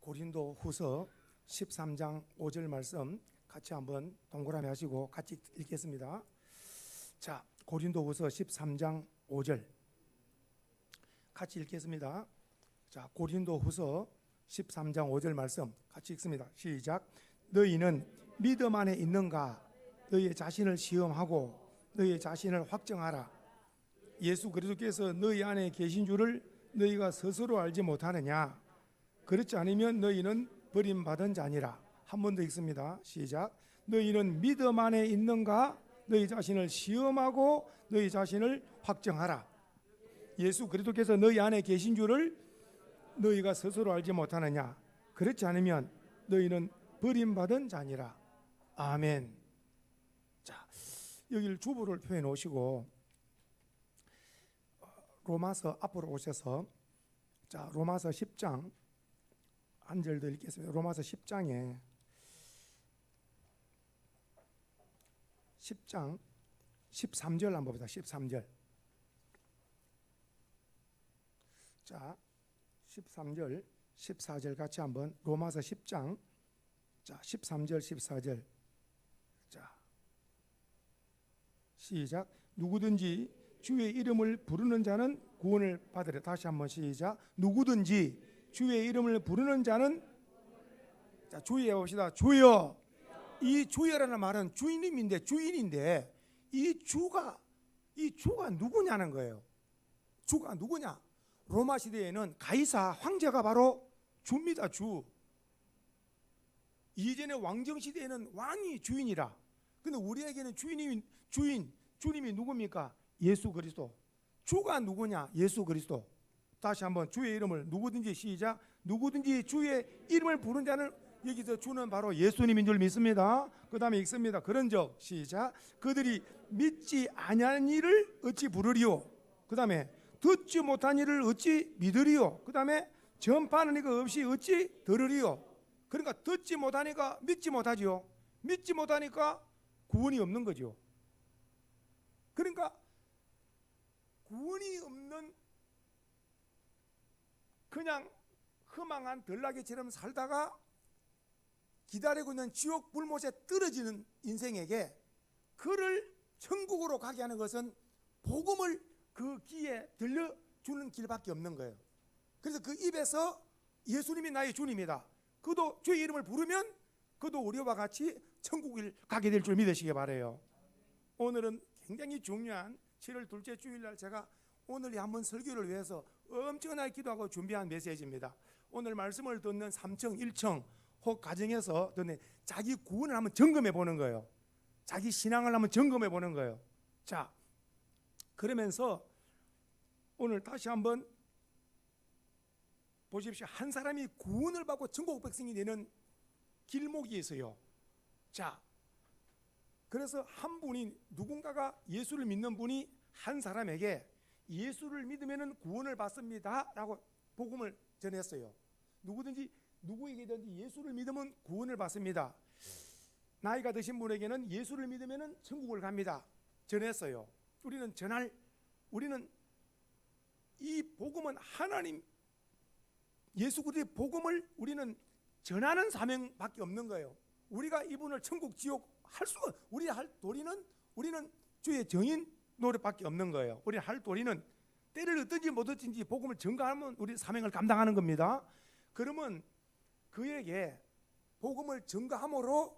고린도 후서 13장 5절 말씀 같이 한번 동그라미 하시고 같이 읽겠습니다. 자, 고린도 후서 13장 5절 같이 읽겠습니다. 자, 고린도 후서 13장 5절 말씀 같이 읽습니다. 시작. 너희는 믿음 안에 있는가? 너희 자신을 시험하고 너희 자신을 확정하라. 예수 그리스도께서 너희 안에 계신 줄을 너희가 스스로 알지 못하느냐? 그렇지 않으면 너희는 버림받은 자니라. 한 번 더 읽습니다. 시작. 너희는 믿음 안에 있는가? 너희 자신을 시험하고 너희 자신을 확정하라. 예수 그리스도께서 너희 안에 계신 줄을 너희가 스스로 알지 못하느냐? 그렇지 않으면 너희는 버림받은 자니라. 아멘. 자, 여기를 주보를 표해 놓으시고 로마서 앞으로 오셔서 자, 로마서 10장 한 절 더 읽겠습니다. 로마서 10장 13절 한번 봅니다. 13절. 자, 13절, 14절 같이 한번 로마서 10장 자, 13절, 14절. 자, 시작. 누구든지 주의 이름을 부르는 자는 구원을 받으리라. 다시 한번 시작. 누구든지 주의 이름을 부르는 자는 자, 주의 해봅시다. 주여. 이 주여라는 말은 주인님인데 주인인데 이 주가 누구냐는 거예요. 주가 누구냐? 로마 시대에는 가이사 황제가 바로 주입니다. 주. 이전의 왕정 시대에는 왕이 주인이라. 근데 우리에게는 주님이 누굽니까? 예수 그리스도. 주가 누구냐? 예수 그리스도. 다시 한번 주의 이름을 누구든지 시작. 누구든지 주의 이름을 부른 자는 여기서 주는 바로 예수님인 줄 믿습니다. 그 다음에 읽습니다. 그런즉 시작. 그들이 믿지 아니한 이를 어찌 부르리요? 그 다음에 듣지 못한 이를 어찌 믿으리요? 그 다음에 전파하는 이가 없이 어찌 들으리요? 그러니까 듣지 못하니까 믿지 못하지요. 믿지 못하니까 구원이 없는 거죠. 그러니까 구원이 없는 그냥 허망한 들나귀처럼 살다가 기다리고 있는 지옥 불못에 떨어지는 인생에게 그를 천국으로 가게 하는 것은 복음을 그 귀에 들려주는 길밖에 없는 거예요. 그래서 그 입에서 예수님이 나의 주님이다. 그도 주의 이름을 부르면 그도 우리와 같이 천국을 가게 될 줄 믿으시기 바라요. 오늘은 굉장히 중요한 7월 둘째 주일날 제가 오늘 한번 설교를 위해서 엄청나게 기도하고 준비한 메시지입니다. 오늘 말씀을 듣는 3층, 1층 혹 가정에서 듣는 자기 구원을 한번 점검해 보는 거예요. 자기 신앙을 한번 점검해 보는 거예요. 자, 그러면서 오늘 다시 한번 보십시오. 한 사람이 구원을 받고 천국 백성이 되는 길목이 있어요. 자, 그래서 한 분이 누군가가 예수를 믿는 분이 한 사람에게 예수를 믿으면 구원을 받습니다 라고 복음을 전했어요. 누구에게든지 예수를 믿으면 구원을 받습니다. 나이가 드신 분에게는 예수를 믿으면 천국을 갑니다 전했어요. 우리는 이 복음은 하나님 예수 그리스도의 복음을 우리는 전하는 사명밖에 없는 거예요. 우리가 이분을 천국 지옥 할 수가 우리는 주의 정인 노릇밖에 없는 거예요. 우리 할 도리는 때를 얻든지 못 얻든지 복음을 전가하면 우리 사명을 감당하는 겁니다. 그러면 그에게 복음을 전가함으로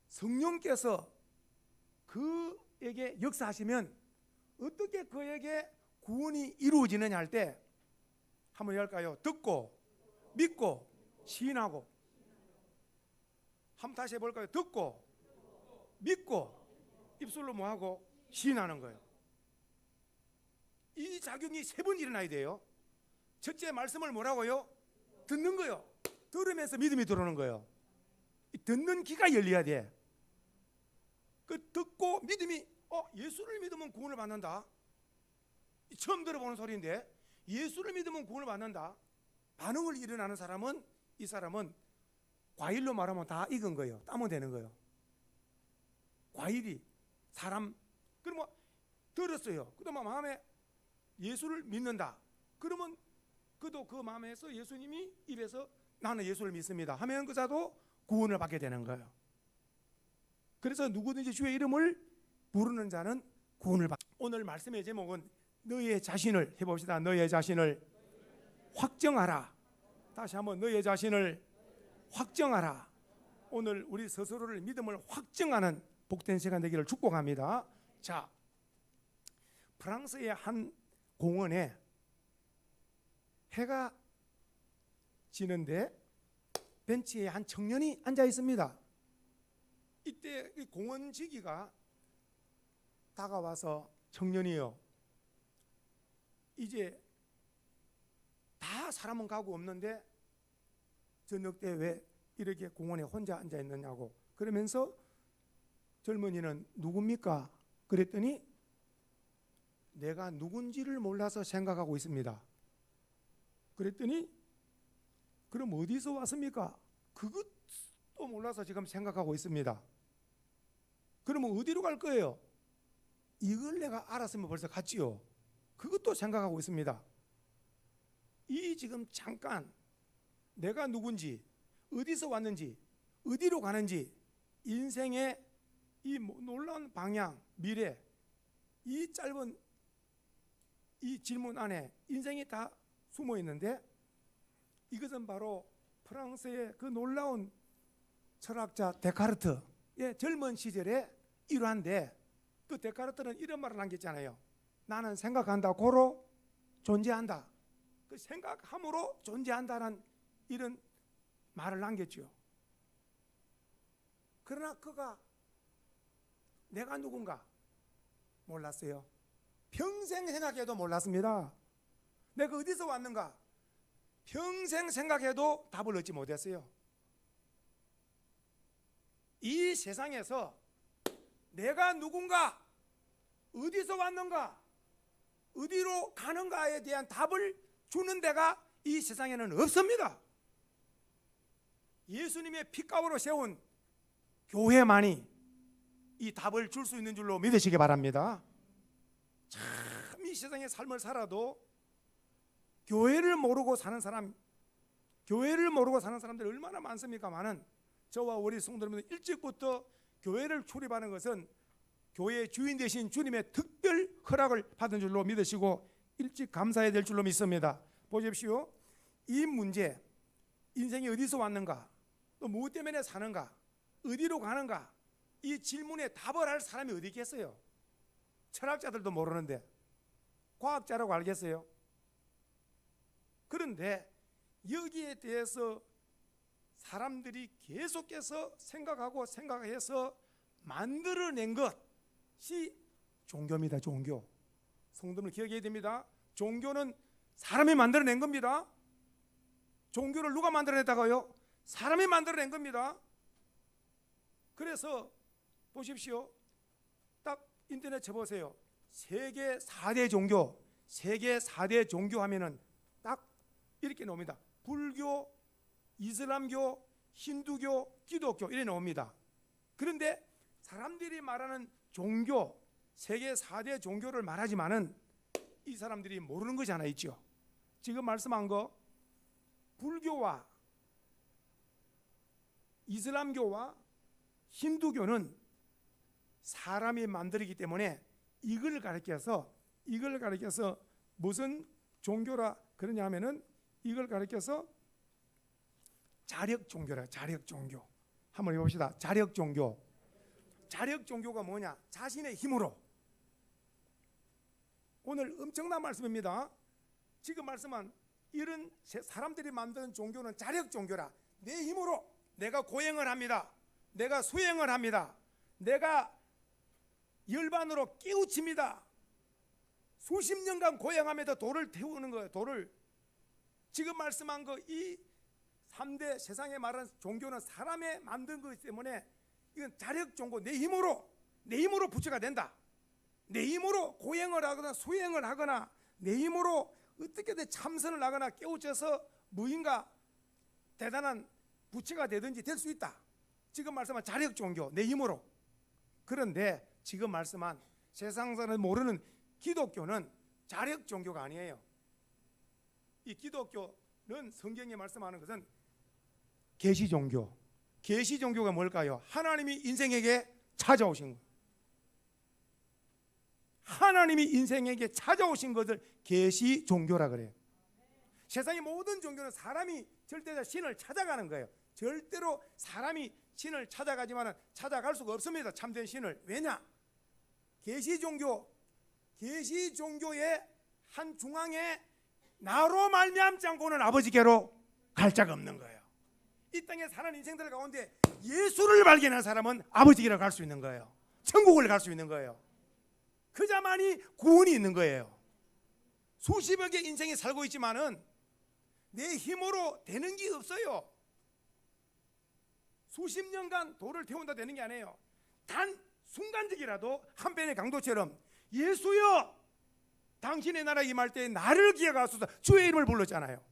성령께서 그에게 역사하시면 어떻게 그에게 구원이 이루어지느냐 할 때 한번 할까요? 듣고 믿고 시인하고. 한번 다시 해볼까요? 듣고 믿고 입술로 뭐하고 시인하는 거예요. 이 작용이 3번 일어나야 돼요. 첫째 말씀을 뭐라고요? 듣는 거예요. 들으면서 믿음이 들어오는 거예요. 듣는 귀가 열려야 돼. 그 듣고 믿음이 예수를 믿으면 구원을 받는다. 처음 들어보는 소리인데 예수를 믿으면 구원을 받는다. 반응을 일어나는 사람은 이 사람은 과일로 말하면 다 익은 거예요. 따면 되는 거예요. 과일이 사람 그러면 들었어요. 그러면 마음에 예수를 믿는다. 그러면 그도 그 마음에서 예수님이 입에서 나는 예수를 믿습니다 하면 그 자도 구원을 받게 되는 거예요. 그래서 누구든지 주의 이름을 부르는 자는 구원을 받. 오늘 말씀의 제목은 너의 자신을 해봅시다. 너의 자신을 확정하라. 다시 한번 너의 자신을 확정하라. 오늘 우리 스스로를 믿음을 확정하는 복된 시간 되기를 축복합니다. 자, 프랑스의 한 공원에 해가 지는데 벤치에 한 청년이 앉아 있습니다. 이때 이 공원 지기가 다가와서 청년이요, 이제 다 사람은 가고 없는데 저녁 때 왜 이렇게 공원에 혼자 앉아 있느냐고. 그러면서 젊은이는 누굽니까? 그랬더니 내가 누군지를 몰라서 생각하고 있습니다. 그랬더니 그럼 어디서 왔습니까? 그것도 몰라서 지금 생각하고 있습니다. 그러면 어디로 갈 거예요? 이걸 내가 알았으면 벌써 갔지요. 그것도 생각하고 있습니다. 이 지금 잠깐 내가 누군지, 어디서 왔는지, 어디로 가는지, 인생의 이 놀라운 방향, 미래, 이 짧은 이 질문 안에 인생이 다 숨어 있는데, 이것은 바로 프랑스의 그 놀라운 철학자 데카르트의 젊은 시절의 일환인데, 그 데카르트는 이런 말을 남겼잖아요. 나는 생각한다 고로 존재한다. 그 생각함으로 존재한다는 이런 말을 남겼죠. 그러나 그가 내가 누군가 몰랐어요. 평생 생각해도 몰랐습니다. 내가 어디서 왔는가 평생 생각해도 답을 얻지 못했어요. 이 세상에서 내가 누군가, 어디서 왔는가, 어디로 가는가에 대한 답을 주는 데가 이 세상에는 없습니다. 예수님의 피값으로 세운 교회만이 이 답을 줄 수 있는 줄로 믿으시기 바랍니다. 참 이 세상의 삶을 살아도 교회를 모르고 사는 사람, 교회를 모르고 사는 사람들이 얼마나 많습니까? 많은 저와 우리 성도님들 일찍부터 교회를 출입하는 것은 교회의 주인 되신 주님의 특별 허락을 받은 줄로 믿으시고 일찍 감사해야 될 줄로 믿습니다. 보십시오. 이 문제, 인생이 어디서 왔는가, 또 무엇 때문에 사는가, 어디로 가는가, 이 질문에 답을 할 사람이 어디 있겠어요? 철학자들도 모르는데 과학자라고 알겠어요? 그런데 여기에 대해서 사람들이 계속해서 생각하고 생각해서 만들어낸 것이 종교입니다. 종교. 성도들 기억해야 됩니다. 종교는 사람이 만들어낸 겁니다. 종교를 누가 만들어냈다고요? 사람이 만들어낸 겁니다. 그래서 보십시오. 딱 인터넷 쳐보세요. 세계 4대 종교, 세계 4대 종교 하면은 딱 이렇게 나옵니다. 불교, 이슬람교, 힌두교, 기독교 이래 나옵니다. 그런데 사람들이 말하는 종교, 세계 4대 종교를 말하지만은 이 사람들이 모르는 것이 하나 있죠. 지금 말씀한 거 불교와 이슬람교와 힌두교는 사람이 만들기 때문에 이걸 가리켜서 무슨 종교라 그러냐 하면은 이걸 가리켜서 자력 종교라. 자력 종교. 한번 해봅시다. 자력 종교. 자력 종교가 뭐냐? 자신의 힘으로. 오늘 엄청난 말씀입니다. 지금 말씀한 이런 사람들이 만드는 종교는 자력 종교라. 내 힘으로 내가 고행을 합니다. 내가 수행을 합니다. 내가 열반으로 깨우칩니다. 수십 년간 고행하면서 돌을 태우는 거예요. 돌을. 지금 말씀한 거 이 3대 세상에 말하는 종교는 사람이 만든 거기 때문에 이건 자력 종교. 내 힘으로 부처가 된다. 내 힘으로 고행을 하거나 수행을 하거나 내 힘으로 어떻게든 참선을 하거나 깨우쳐서 무인가 대단한 부처가 되든지 될 수 있다. 지금 말씀한 자력 종교, 내 힘으로. 그런데 지금 말씀한 세상사는 모르는 기독교는 자력 종교가 아니에요. 이 기독교는 성경에 말씀하는 것은 계시 종교. 계시 종교가 뭘까요? 하나님이 인생에게 찾아오신 것. 하나님이 인생에게 찾아오신 것을 계시 종교라 그래요. 세상의 모든 종교는 사람이 절대로 신을 찾아가는 거예요. 절대로 사람이 신을 찾아가지만 찾아갈 수가 없습니다. 참된 신을. 왜냐? 계시 종교의 한 중앙에 나로 말미암지 않고는 아버지께로 갈 자가 없는 거예요. 이 땅에 사는 인생들 가운데 예수를 발견한 사람은 아버지께로 갈 수 있는 거예요. 천국을 갈 수 있는 거예요. 그자만이 구원이 있는 거예요. 수십여 개 인생이 살고 있지만은 내 힘으로 되는 게 없어요. 수십 년간 돌을 태운다 되는 게 아니에요. 단 순간적이라도 한 변의 강도처럼 예수여 당신의 나라 임할 때 나를 기억하소서. 주의 이름을 불렀잖아요.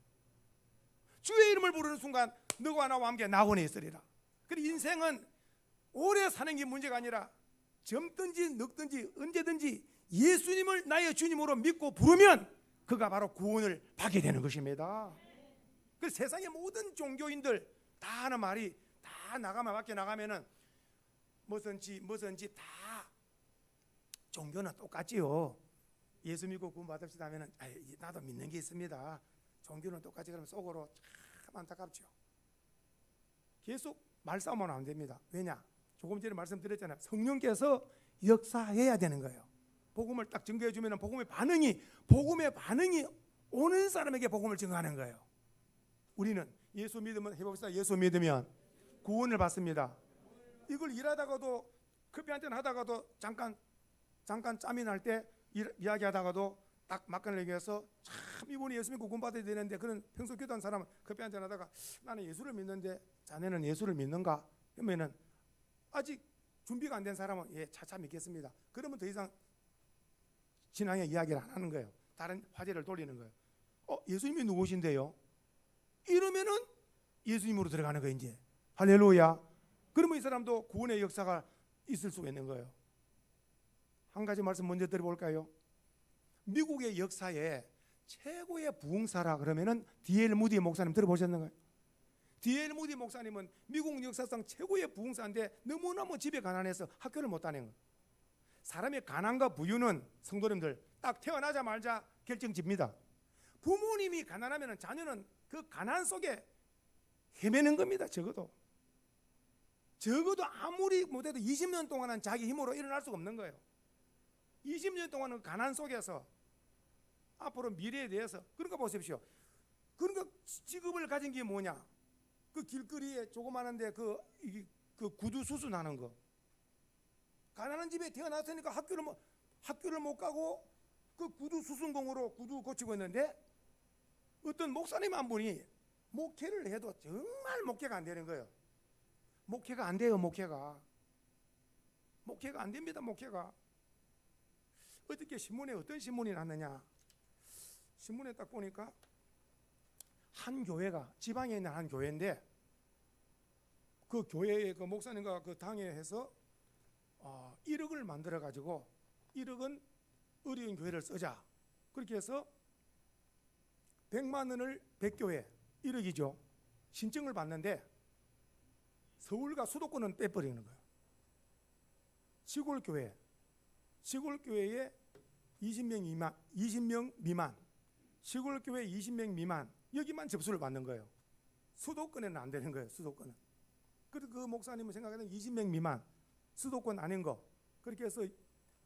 주의 이름을 부르는 순간 너와 나와 함께 낙원에 있으리라. 그리고 인생은 오래 사는 게 문제가 아니라 젊든지 늙든지 언제든지 예수님을 나의 주님으로 믿고 부르면 그가 바로 구원을 받게 되는 것입니다. 그 세상의 모든 종교인들 다 하는 말이 다 밖에 나가면은 뭐든지 다 종교는 똑같지요. 예수 믿고 구원 받읍시다 하면은 나도 믿는 게 있습니다. 종교는 똑같이. 그러면 속으로 참 안타깝죠. 계속 말싸움은 안 됩니다. 왜냐? 조금 전에 말씀드렸잖아요. 성령께서 역사해야 되는 거예요. 복음을 딱 증거해 주면은 복음의 반응이 오는 사람에게 복음을 증거하는 거예요. 우리는 예수 믿으면 해봅시다. 예수 믿으면 구원을 받습니다. 이걸 일하다가도 커피 한잔 하다가도 잠깐 짬이 날 때 이야기하다가도 딱 막간을 얘기해서 참 이분이 예수 믿고 구원 받아야 되는데 그런 평소 기도한 사람은 커피 한잔 하다가 나는 예수를 믿는데 자네는 예수를 믿는가? 그러면은 아직 준비가 안 된 사람은 예, 차차 믿겠습니다. 그러면 더 이상 신앙의 이야기를 안 하는 거예요. 다른 화제를 돌리는 거예요. 예수님이 누구신데요? 이러면은 예수님으로 들어가는 거예요. 이제 할렐루야. 그러면 이 사람도 구원의 역사가 있을 수가 있는 거예요. 한 가지 말씀 먼저 드려볼까요? 미국의 역사에 최고의 부흥사라 그러면은 D.L. 무디 목사님 들어보셨는가요? D.L. 무디 목사님은 미국 역사상 최고의 부흥사인데 너무너무 집에 가난해서 학교를 못 다닌 거예요. 사람의 가난과 부유는 성도님들 딱 태어나자마자 결정집니다. 부모님이 가난하면 자녀는 그 가난 속에 헤매는 겁니다. 적어도 아무리 못해도 20년 동안은 자기 힘으로 일어날 수가 없는 거예요. 20년 동안은 가난 속에서 앞으로 미래에 대해서 그러니까 보십시오. 그러니까 직업을 가진 게 뭐냐? 그 길거리에 조그마한데 그 구두 수순하는 거. 가난한 집에 태어났으니까 학교를 못 가고 그 구두 수순공으로 구두 고치고 있는데 어떤 목사님 한 분이 목회를 해도 정말 목회가 안 되는 거예요. 목회가 안 돼요. 목회가 안 됩니다. 목회가. 어떻게 어떤 신문이 났느냐? 신문에 딱 보니까 한 교회가 지방에 있는 한 교회인데 그 교회의 그 목사님과 그 당회에서 1억을 만들어 가지고 1억은 어려운 교회를 쓰자. 그렇게 해서 100만 원을 100교회 1억이죠. 신청을 받는데 서울과 수도권은 빼버리는 거예요. 시골 교회에 20명 미만, 시골 교회 20명 미만 여기만 접수를 받는 거예요. 수도권에는 안 되는 거예요. 수도권은. 그래서 그 목사님은 생각하는 20명 미만 수도권 아닌 거 그렇게 해서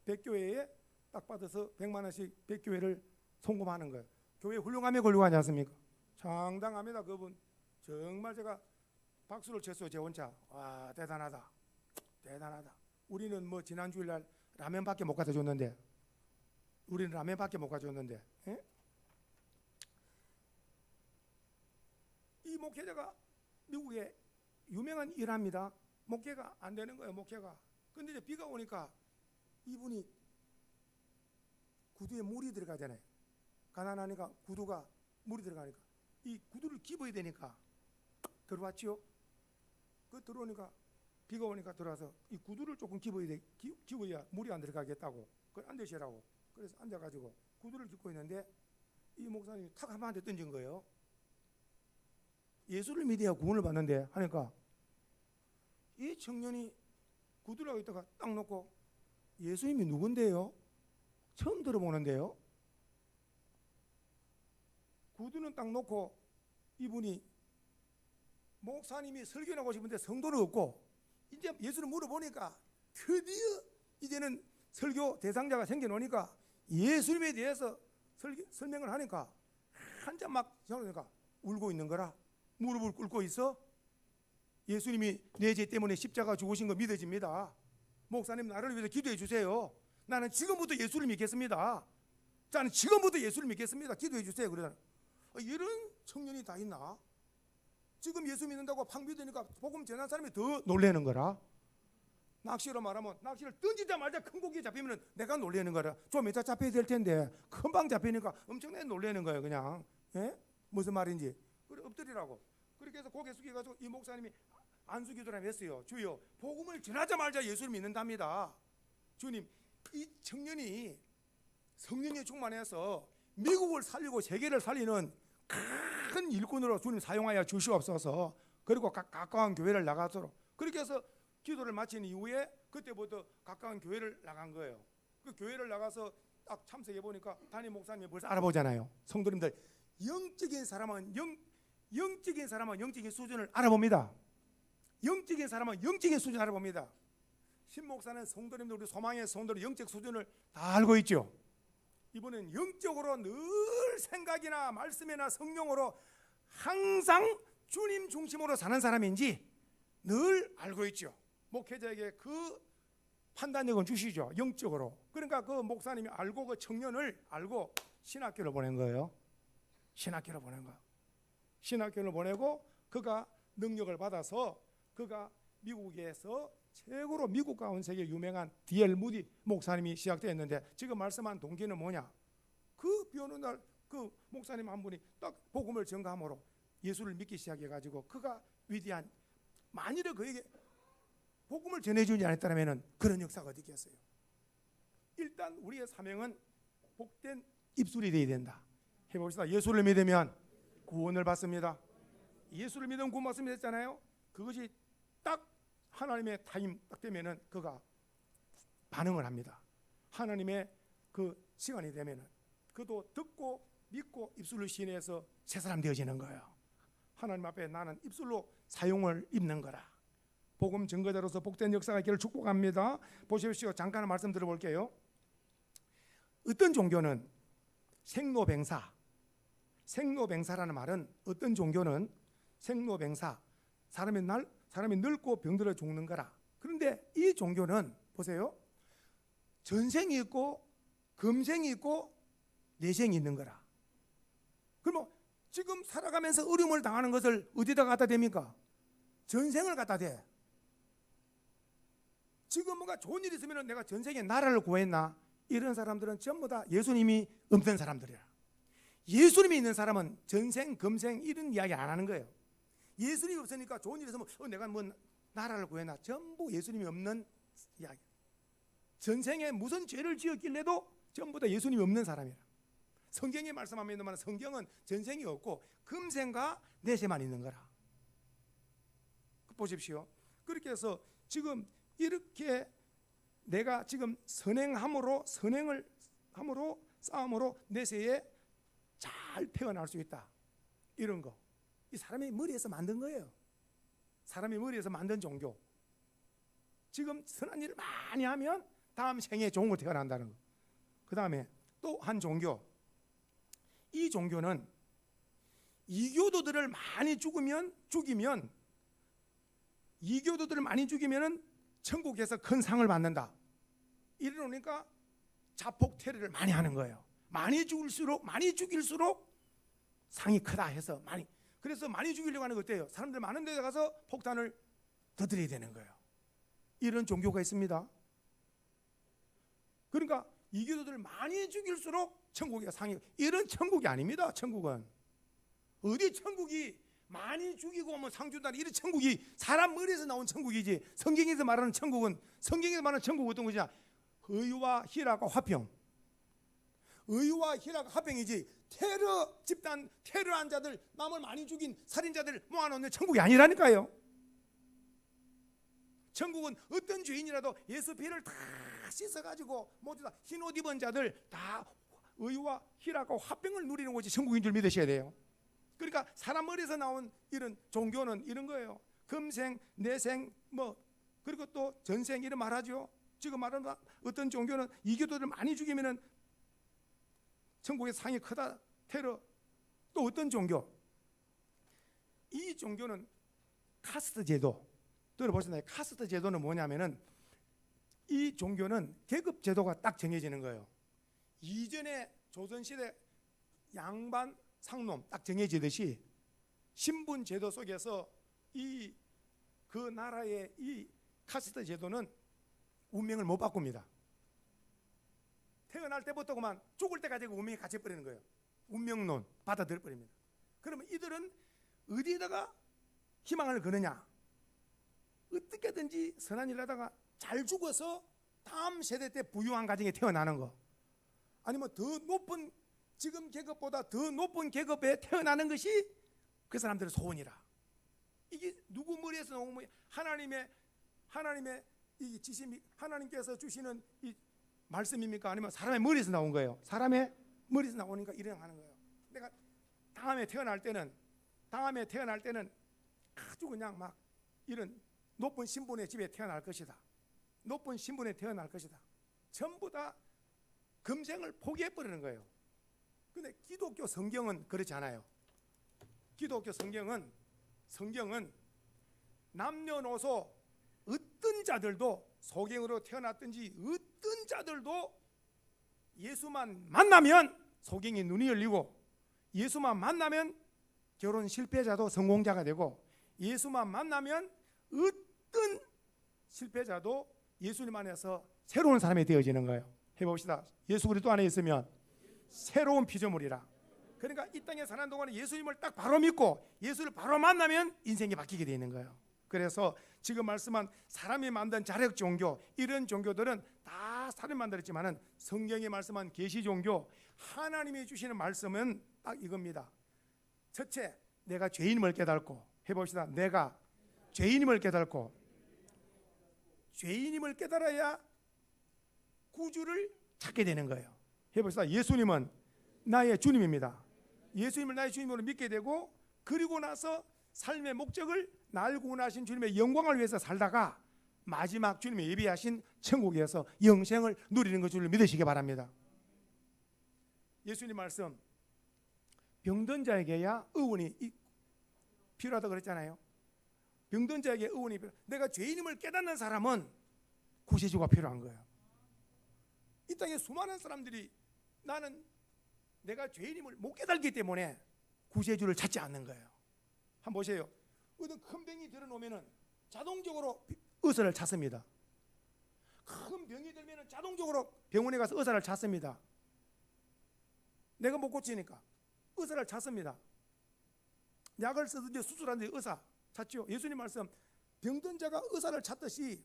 100교회에 딱 받아서 100만 원씩 100교회를 송금하는 거예요. 교회 훌륭하지 않습니까? 상당합니다. 그분 정말 제가 박수를 쳤어요. 제 혼자. 와, 대단하다. 우리는 뭐 지난 주일날 라면밖에 못 갖다 줬는데 예? 이 목회자가 미국에 유명한 일합니다. 목회가 안 되는 거예요. 목회가. 근데 이제 비가 오니까 이분이 구두에 물이 들어가잖아요. 가난하니까 구두가 물이 들어가니까 이 구두를 깁어야 되니까 들어왔지요. 그 들어오니까 비가 오니까 들어와서 이 구두를 조금 깁어야 물이 안 들어가겠다고 그걸 앉으시라고 그래서 앉아가지고 구두를 깁고 있는데 이 목사님이 탁 한번한테 던진 거예요. 예수를 믿어야 구원을 받는데 하니까 이 청년이 구두를 하고 있다가 딱 놓고 예수님이 누군데요? 처음 들어보는데요. 구두는 딱 놓고 이분이 목사님이 설교를 하고 싶은데 성도는 없고 이제 예수를 물어보니까 드디어 이제는 설교 대상자가 생겨나니까 예수님에 대해서 설명을 하니까 한참 막 그러니까 울고 있는 거라. 무릎을 꿇고 있어. 예수님이 내 죄 때문에 십자가 죽으신 거 믿어집니다. 목사님 나를 위해서 기도해 주세요. 나는 지금부터 예수를 믿겠습니다. 저는 지금부터 예수를 믿겠습니다. 기도해 주세요. 그러잖아. 이런 청년이 다 있나? 지금 예수 믿는다고 팍 믿으니까 복음 전한 사람이 더 놀라는 거라. 낚시로 말하면 낚시를 던지자마자 큰 고기 잡히면 내가 놀라는 거라. 좀 이따 잡혀야 될 텐데 금방 잡히니까 엄청나게 놀라는 거예요. 그냥. 예? 무슨 말인지. 그래 엎드리라고. 그렇게 해서 고개 숙여가지고 이 목사님이 안수기도를 했어요. 주여 복음을 전하자마자 예수를 믿는답니다. 주님 이 청년이 성령에 충만해서 미국을 살리고 세계를 살리는 큰 일꾼으로 주님 사용하여 주시옵소서. 그리고 가까운 교회를 나가도록. 그렇게 해서 기도를 마친 이후에 그때부터 가까운 교회를 나간 거예요. 그 교회를 나가서 딱 참석해 보니까 담임 목사님이 벌써 알아보잖아요. 성도님들 영적인 사람은 영적인 수준을 알아봅니다. 영적인 사람은 영적인 수준을 알아봅니다. 신 목사는 성도님들 우리 소망의 성도의 영적 수준을 다 알고 있죠. 이분은 영적으로 늘 생각이나 말씀이나 성령으로 항상 주님 중심으로 사는 사람인지 늘 알고 있죠. 목회자에게 그 판단력은 주시죠. 영적으로. 그러니까 그 목사님이 알고 그 청년을 알고 신학교를 보낸 거예요. 신학교를 보낸 거예요. 신학교를 보내고 그가 능력을 받아서 그가 미국에서 최고로 미국 가운 세계 유명한 D.L. 무디 목사님이 시작되었는데 지금 말씀한 동기는 뭐냐? 그 비 오는 날 그 목사님 한 분이 딱 복음을 전가함으로 예수를 믿기 시작해가지고 그가 위대한 만일에 그에게 복음을 전해주지 않았다면 그런 역사가 어디 있겠어요? 일단 우리의 사명은 복된 입술이 되어야 된다. 해봅시다. 예수를 믿으면 구원을 받습니다. 예수를 믿으면 구원 받습니다 했잖아요. 그것이 딱 하나님의 타임 딱 되면은 그가 반응을 합니다. 하나님의 그 시간이 되면은 그도 듣고 믿고 입술을 시인해서 새 사람 되어지는 거예요. 하나님 앞에 나는 입술로 사용을 입는 거라. 복음 증거자로서 복된 역사가 있기를 축복합니다. 보십시오. 잠깐 말씀 들어볼게요. 어떤 종교는 생로병사라는 말은 어떤 종교는 생로병사 사람이 늙고 병들어 죽는 거라. 그런데 이 종교는 보세요. 전생이 있고 금생이 있고 내생이 있는 거라. 그러면 지금 살아가면서 어려움을 당하는 것을 어디다 갖다 댑니까? 전생을 갖다 대. 지금 뭔가 좋은 일이 있으면 내가 전생에 나라를 구했나? 이런 사람들은 전부 다 예수님이 없는 사람들이야. 예수님이 있는 사람은 전생, 금생 이런 이야기 안 하는 거예요. 예수님이 없으니까 좋은 일이 있으면 내가 뭐 나라를 구했나? 전부 예수님이 없는 이야기. 전생에 무슨 죄를 지었길래도 전부 다 예수님이 없는 사람이라. 성경에 말씀합니다만 성경은 전생이 없고 금생과 내세만 있는 거라. 보십시오. 그렇게 해서 지금 이렇게 내가 지금 선행함으로 싸움으로 내세에 잘 표현할 수 있다. 이런 거. 이 사람의 머리에서 만든 거예요. 사람의 머리에서 만든 종교. 지금 선한 일을 많이 하면 다음 생에 좋은 거 태어난다는 거. 그 다음에 또 한 종교. 이 종교는 이교도들을 많이 죽이면 천국에서 큰 상을 받는다. 이러니까 자폭 테러를 많이 하는 거예요. 많이 죽일수록 상이 크다 해서 많이. 그래서 많이 죽이려고 하는 거 어때요? 사람들 많은 데 가서 폭탄을 터뜨려야 되는 거예요. 이런 종교가 있습니다. 그러니까 이교도들을 많이 죽일수록 천국에 상이. 이런 천국이 아닙니다. 천국은 어디 천국이 많이 죽이고 오면 상 준다는 이런 천국이 사람 머리에서 나온 천국이지. 성경에서 말하는 천국은 어떤 것이냐? 의와 희락과 화평. 의와 희락과 화평이지 테러 집단, 테러한 자들, 남을 많이 죽인 살인자들 모아놓는 천국이 아니라니까요. 천국은 어떤 죄인이라도 예수 피를 다 씻어가지고 모두 다 흰옷 입은 자들 다 의와 희락과 화평을 누리는 곳이 천국인 줄 믿으셔야 돼요. 그러니까 사람 머리에서 나온 이런 종교는 이런 거예요. 금생, 내생, 뭐 그리고 또 전생 이런 말하죠. 지금 말하는 어떤 종교는 이교도들 많이 죽이면은 천국의 상이 크다, 테러. 또 어떤 종교? 이 종교는 카스트 제도. 들어보셨나요? 카스트 제도는 뭐냐면은 이 종교는 계급 제도가 딱 정해지는 거예요. 이전에 조선시대 양반 상놈 딱 정해지듯이 신분 제도 속에서 그 나라의 이 카스트 제도는 운명을 못 바꿉니다. 태어날 때부터 그만 죽을 때까지 운명이 갇혀버리는 거예요. 운명론 받아들여버립니다. 그러면 이들은 어디에다가 희망을 거느냐? 어떻게든지 선한 일 하다가 잘 죽어서 다음 세대 때 부유한 가정에 태어나는 거, 아니면 더 높은 지금 계급보다 더 높은 계급에 태어나는 것이 그 사람들의 소원이라. 이게 누구 머리에서 나온 거예요? 하나님의 이 지심이 하나님께서 주시는 이 말씀입니까? 아니면 사람의 머리에서 나온 거예요? 사람의 머리에서 나오니까 일어나는 거예요. 내가 다음에 태어날 때는 아주 그냥 막 이런 높은 신분의 집에 태어날 것이다. 높은 신분에 태어날 것이다. 전부 다 금생을 포기해버리는 거예요. 근데 기독교 성경은 그렇지 않아요. 기독교 성경은 남녀노소 어떤 자들도 소경으로 태어났든지 어떤 자들도 예수만 만나면 소경이 눈이 열리고, 예수만 만나면 결혼 실패자도 성공자가 되고, 예수만 만나면 어떤 실패자도 예수님 안에서 새로운 사람이 되어지는 거예요. 해봅시다. 예수 그리스도 안에 있으면 새로운 피조물이라. 그러니까 이 땅에 사는 동안에 예수님을 딱 바로 믿고 예수를 바로 만나면 인생이 바뀌게 되어 있는 거예요. 그래서 지금 말씀한 사람이 만든 자력 종교, 이런 종교들은 다 사람이 만들었지만은 성경이 말씀한 계시 종교, 하나님이 주시는 말씀은 딱 이겁니다. 첫째, 내가 죄인임을 깨닫고, 해봅시다. 내가 죄인임을 깨닫고, 죄인임을 깨달아야 구주를 찾게 되는 거예요. 해봅시다. 예수님은 나의 주님입니다. 예수님을 나의 주님으로 믿게 되고, 그리고 나서 삶의 목적을 날 구원하신 주님의 영광을 위해서 살다가 마지막 주님의 예비하신 천국에서 영생을 누리는 것을 믿으시기 바랍니다. 예수님 말씀, 병든 자에게야 의원이 필요하다고 그랬잖아요. 병든 자에게 의원이 필요하다. 내가 죄인임을 깨닫는 사람은 구세주가 필요한 거예요. 이 땅에 수많은 사람들이 나는 내가 죄인임을 못 깨닫기 때문에 구세주를 찾지 않는 거예요. 한번 보세요. 어떤 큰 병이 들어놓으면 자동적으로 의사를 찾습니다. 큰 병이 들면 자동적으로 병원에 가서 의사를 찾습니다. 내가 못 고치니까 의사를 찾습니다. 약을 쓰든지 수술하든지 의사 찾죠. 예수님 말씀, 병든 자가 의사를 찾듯이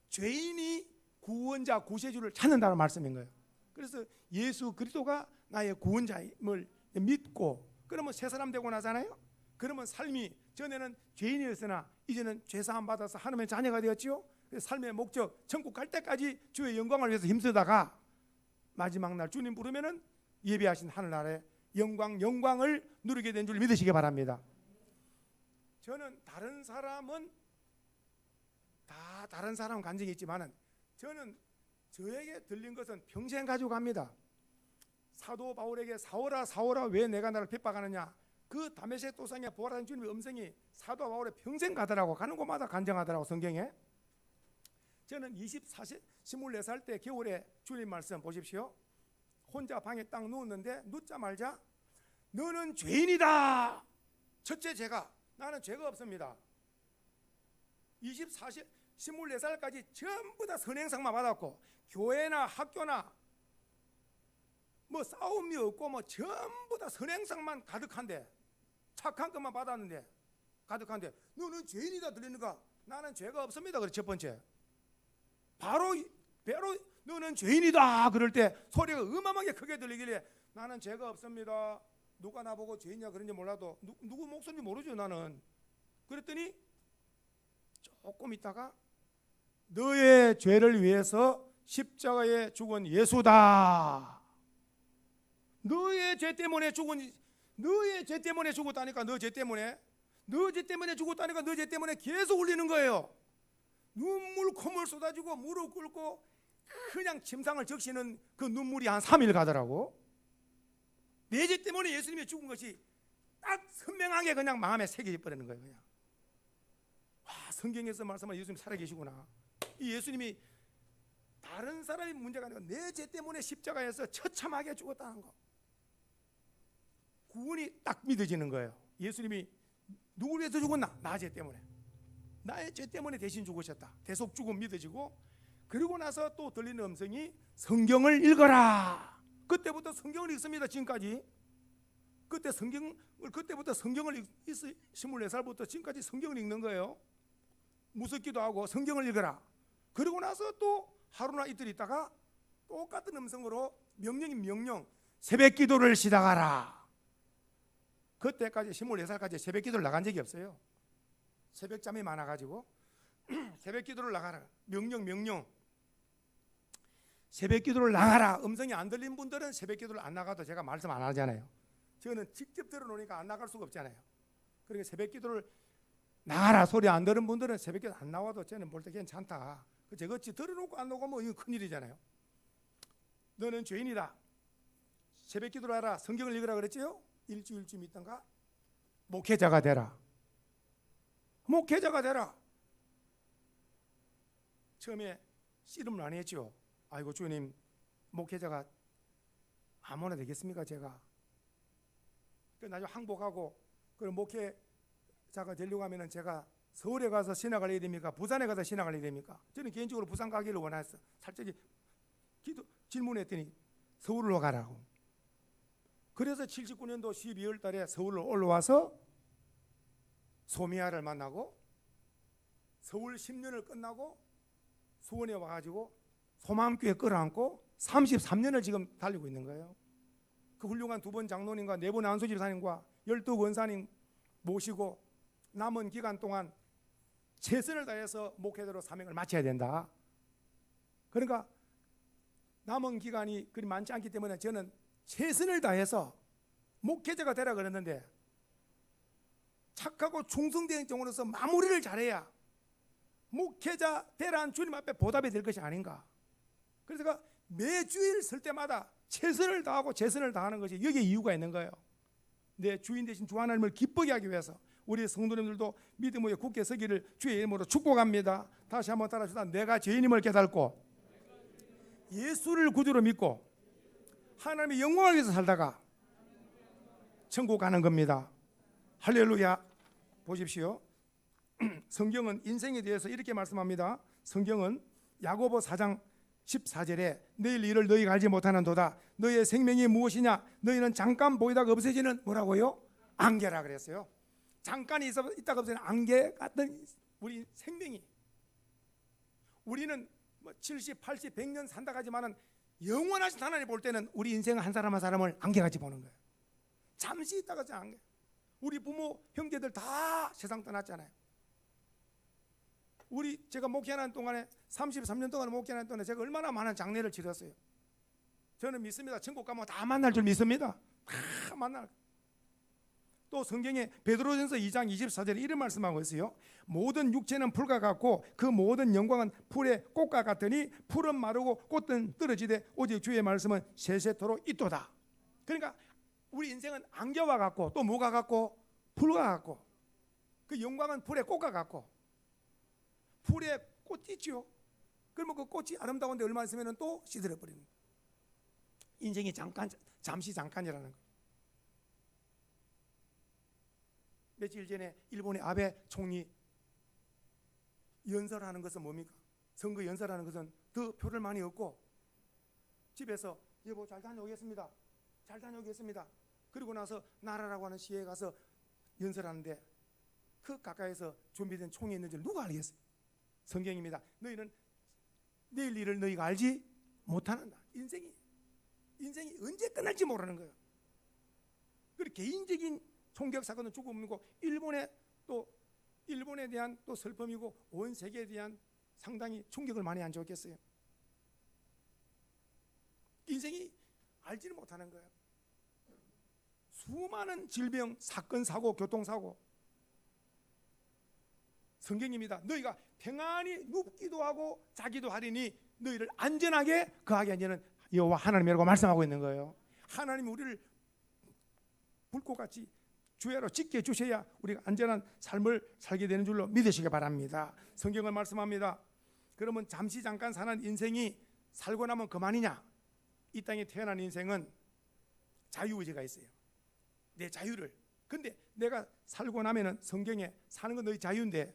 죄인이 구원자, 구세주를 찾는다는 말씀인 거예요. 그래서 예수 그리스도가 나의 구원자임을 믿고, 그러면 새 사람 되고 나잖아요. 그러면 삶이, 전에는 죄인이었으나 이제는 죄사함 받아서 하나님의 자녀가 되었지요. 삶의 목적, 천국 갈 때까지 주의 영광을 위해서 힘쓰다가 마지막 날 주님 부르면은 예비하신 하늘나라의 영광을 누리게 된 줄 믿으시기 바랍니다. 저는 다른 사람은 다 다른 사람 간증이 있지만은 저는 저에게 들린 것은 평생 가지고 갑니다. 사도 바울에게 사울아 왜 내가 나를 핍박하느냐, 그 다메섹 도상에 부활한 주님의 음성이 사도 바울의 평생 가더라고. 가는 곳마다 간증하더라고, 성경에. 저는 24살 때 겨울에 주님 말씀 보십시오. 혼자 방에 딱 누웠는데 눕자마자 너는 죄인이다. 첫째, 나는 죄가 없습니다. 24살까지 전부 다 선행상만 받았고, 교회나 학교나 뭐 싸움이 없고 뭐 전부 다 선행상만 가득한데, 착한 것만 받았는데 가득한데 너는 죄인이다 들리는가? 나는 죄가 없습니다. 그래, 첫 번째. 바로 너는 죄인이다 그럴 때 소리가 어마어마하게 크게 들리길래 나는 죄가 없습니다. 누가 나보고 죄인냐 그런지 몰라도 누구 목소리인지 모르죠 나는. 그랬더니 조금 있다가 너의 죄를 위해서 십자가에 죽은 예수다. 너의 죄 때문에 죽었다니까. 너 죄 때문에 죽었다니까. 너 죄 때문에 계속 울리는 거예요. 눈물 콧물 쏟아지고 무릎 꿇고 그냥 침상을 적시는 그 눈물이 한 3일 가더라고. 내 죄 때문에 예수님이 죽은 것이 딱 선명하게 그냥 마음에 새겨져 버리는 거예요. 그냥 와, 성경에서 말씀하는 예수님 살아계시구나. 이 예수님이 다른 사람의 문제가 아니라 내 죄 때문에 십자가에서 처참하게 죽었다는 거, 구원이 딱 믿어지는 거예요. 예수님이 누구를 위해서 죽었나? 나 죄 때문에, 나의 죄 때문에 대신 죽으셨다. 대속 죽음 믿어지고, 그리고 나서 또 들리는 음성이 성경을 읽어라. 그때부터 성경을 읽습니다. 지금까지. 그때부터 성경을 24살부터 지금까지 성경을 읽는 거예요. 무섭기도 하고 성경을 읽어라. 그리고 나서 또 하루나 이틀 있다가 똑같은 음성으로 명령, 새벽 기도를 시작하라. 그때까지 24살까지 새벽 기도를 나간 적이 없어요. 새벽잠이 많아가지고 새벽 기도를 나가라. 명령. 새벽 기도를 나가라. 음성이 안 들린 분들은 새벽 기도를 안 나가도 제가 말씀 안 하잖아요. 저는 직접 들어놓으니까 안 나갈 수가 없잖아요. 그러니까 새벽 기도를 나가라 소리 안 들은 분들은 새벽 기도 안 나와도 저는 볼 때 괜찮다. 제가 어찌 들어놓고 안 나가면 이거 큰일이잖아요. 너는 죄인이다. 새벽 기도를 하라. 성경을 읽으라 그랬지요. 일주일쯤 있던가 목회자가 되라. 처음에 씨름을 많이 했죠. 아이고 주님, 목회자가 아무나 되겠습니까 제가? 나중에 항복하고 그럼 목회자가 되려고 하면은 제가 서울에 가서 신학을 해야 됩니까? 부산에 가서 신학을 해야 됩니까? 저는 개인적으로 부산 가기를 원했어. 살짝이 질문했더니 서울로 가라고. 그래서 79년도 12월 달에 서울로 올라와서 소미아를 만나고 서울 10년을 끝나고 수원에 와가지고 소망교회 끌어안고 33년을 지금 달리고 있는 거예요. 그 훌륭한 2번 장로님과 4번 안수집사님과 12권사님 모시고 남은 기간 동안 최선을 다해서 목회자로 사명을 마쳐야 된다. 그러니까 남은 기간이 그리 많지 않기 때문에 저는 최선을 다해서 목회자가 되라 그랬는데 착하고 충성된 종으로서 마무리를 잘해야 목회자 되라는 주님 앞에 보답이 될 것이 아닌가. 그래서 제가 매주일 설 때마다 최선을 다하는 것이 여기에 이유가 있는 거예요. 내 주인 되신 주 하나님을 기쁘게 하기 위해서 우리 성도님들도 믿음 위에 굳게 서기를 주의 이름으로 축복합니다. 다시 한번 따라합시다. 내가 죄인임을 깨닫고 예수를 구주로 믿고 하나님의 영광을 위해서 살다가 천국 가는 겁니다. 할렐루야. 보십시오. 성경은 인생에 대해서 이렇게 말씀합니다. 성경은 야고보 4장 14절에 내일 일을 너희가 알지 못하는도다. 너희의 생명이 무엇이냐? 너희는 잠깐 보이다가 없어지는 뭐라고요? 안개라 그랬어요. 잠깐 있다가 없어지는 안개 같은 우리 생명이, 우리는 70, 80, 100년 산다 하지만은 영원하신 하나님 볼 때는 우리 인생 한 사람 한 사람을 안개같이 보는 거예요. 잠시 있다가 안개. 우리 부모 형제들 다 세상 떠났잖아요. 제가 목회하는 동안에 33년 동안 목회하는 동안에 제가 얼마나 많은 장례를 치렀어요. 저는 믿습니다. 천국 가면 다 만날 줄 믿습니다. 다 만날. 또 성경에 베드로전서 2장 24절에 이런 말씀하고 있어요. 모든 육체는 풀과 같고 그 모든 영광은 풀의 꽃과 같으니 풀은 마르고 꽃은 떨어지되 오직 주의 말씀은 세세토록 있도다. 그러니까 우리 인생은 안개와 같고 또 뭐가 같고 풀과 같고 그 영광은 풀의 꽃과 같고 풀에 꽃이 있죠. 그러면 그 꽃이 아름다운데 얼마 있으면 또 시들어 버리는 거예요. 인생이 잠시 잠깐이라는 거예요. 며칠 전에 일본의 아베 총리 연설하는 것은 뭡니까? 선거 연설하는 것은 더 표를 많이 얻고 집에서 여보 잘 다녀오겠습니다. 그리고 나서 나라라고 하는 시에 가서 연설하는데 그 가까이서 준비된 총이 있는 줄 누가 알겠어요? 성경입니다. 너희는 내일 일을 너희가 알지 못하는다. 인생이 언제 끝날지 모르는 거예요. 그리고 개인적인 총격 사건은 죽음이고 일본에 대한 또 슬픔이고 온 세계에 대한 상당히 충격을 많이 안 줬겠어요. 인생이 알지를 못하는 거예요. 수많은 질병, 사건, 사고, 교통사고. 성경입니다. 너희가 평안히 눕기도 하고 자기도 하리니 너희를 안전하게 거하게 하는 여호와 하나님이라고 말씀하고 있는 거예요. 하나님이 우리를 불꽃같이 주야로 지켜 주셔야 우리가 안전한 삶을 살게 되는 줄로 믿으시기 바랍니다. 성경은 말씀합니다. 그러면 잠시 잠깐 사는 인생이 살고 나면 그만이냐? 이 땅에 태어난 인생은 자유의지가 있어요. 내 자유를. 근데 내가 살고 나면은 성경에 사는 건 너희 자유인데,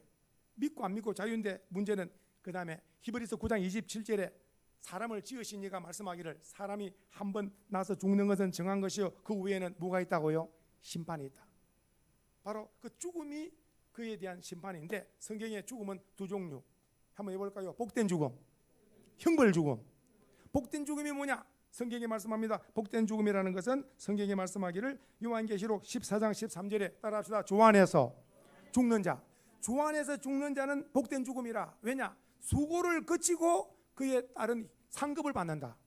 믿고 안 믿고 자유인데, 문제는 그 다음에 히브리서 9장 27절에 사람을 지으신 이가 말씀하기를 사람이 한 번 나서 죽는 것은 정한 것이요 그 후에는 뭐가 있다고요? 심판이 있다. 바로 그 죽음이 그에 대한 심판인데, 성경의 죽음은 두 종류 한번 해볼까요? 복된 죽음, 형벌 죽음. 복된 죽음이 뭐냐? 성경이 말씀합니다. 복된 죽음이라는 것은 성경이 말씀하기를 요한계시록 14장 13절에 따라합시다. 주 안에서 죽는 자. 주 안에서 죽는 자는 복된 죽음이라. 왜냐? 수고를 거치고 그에 따른 상급을 받는다.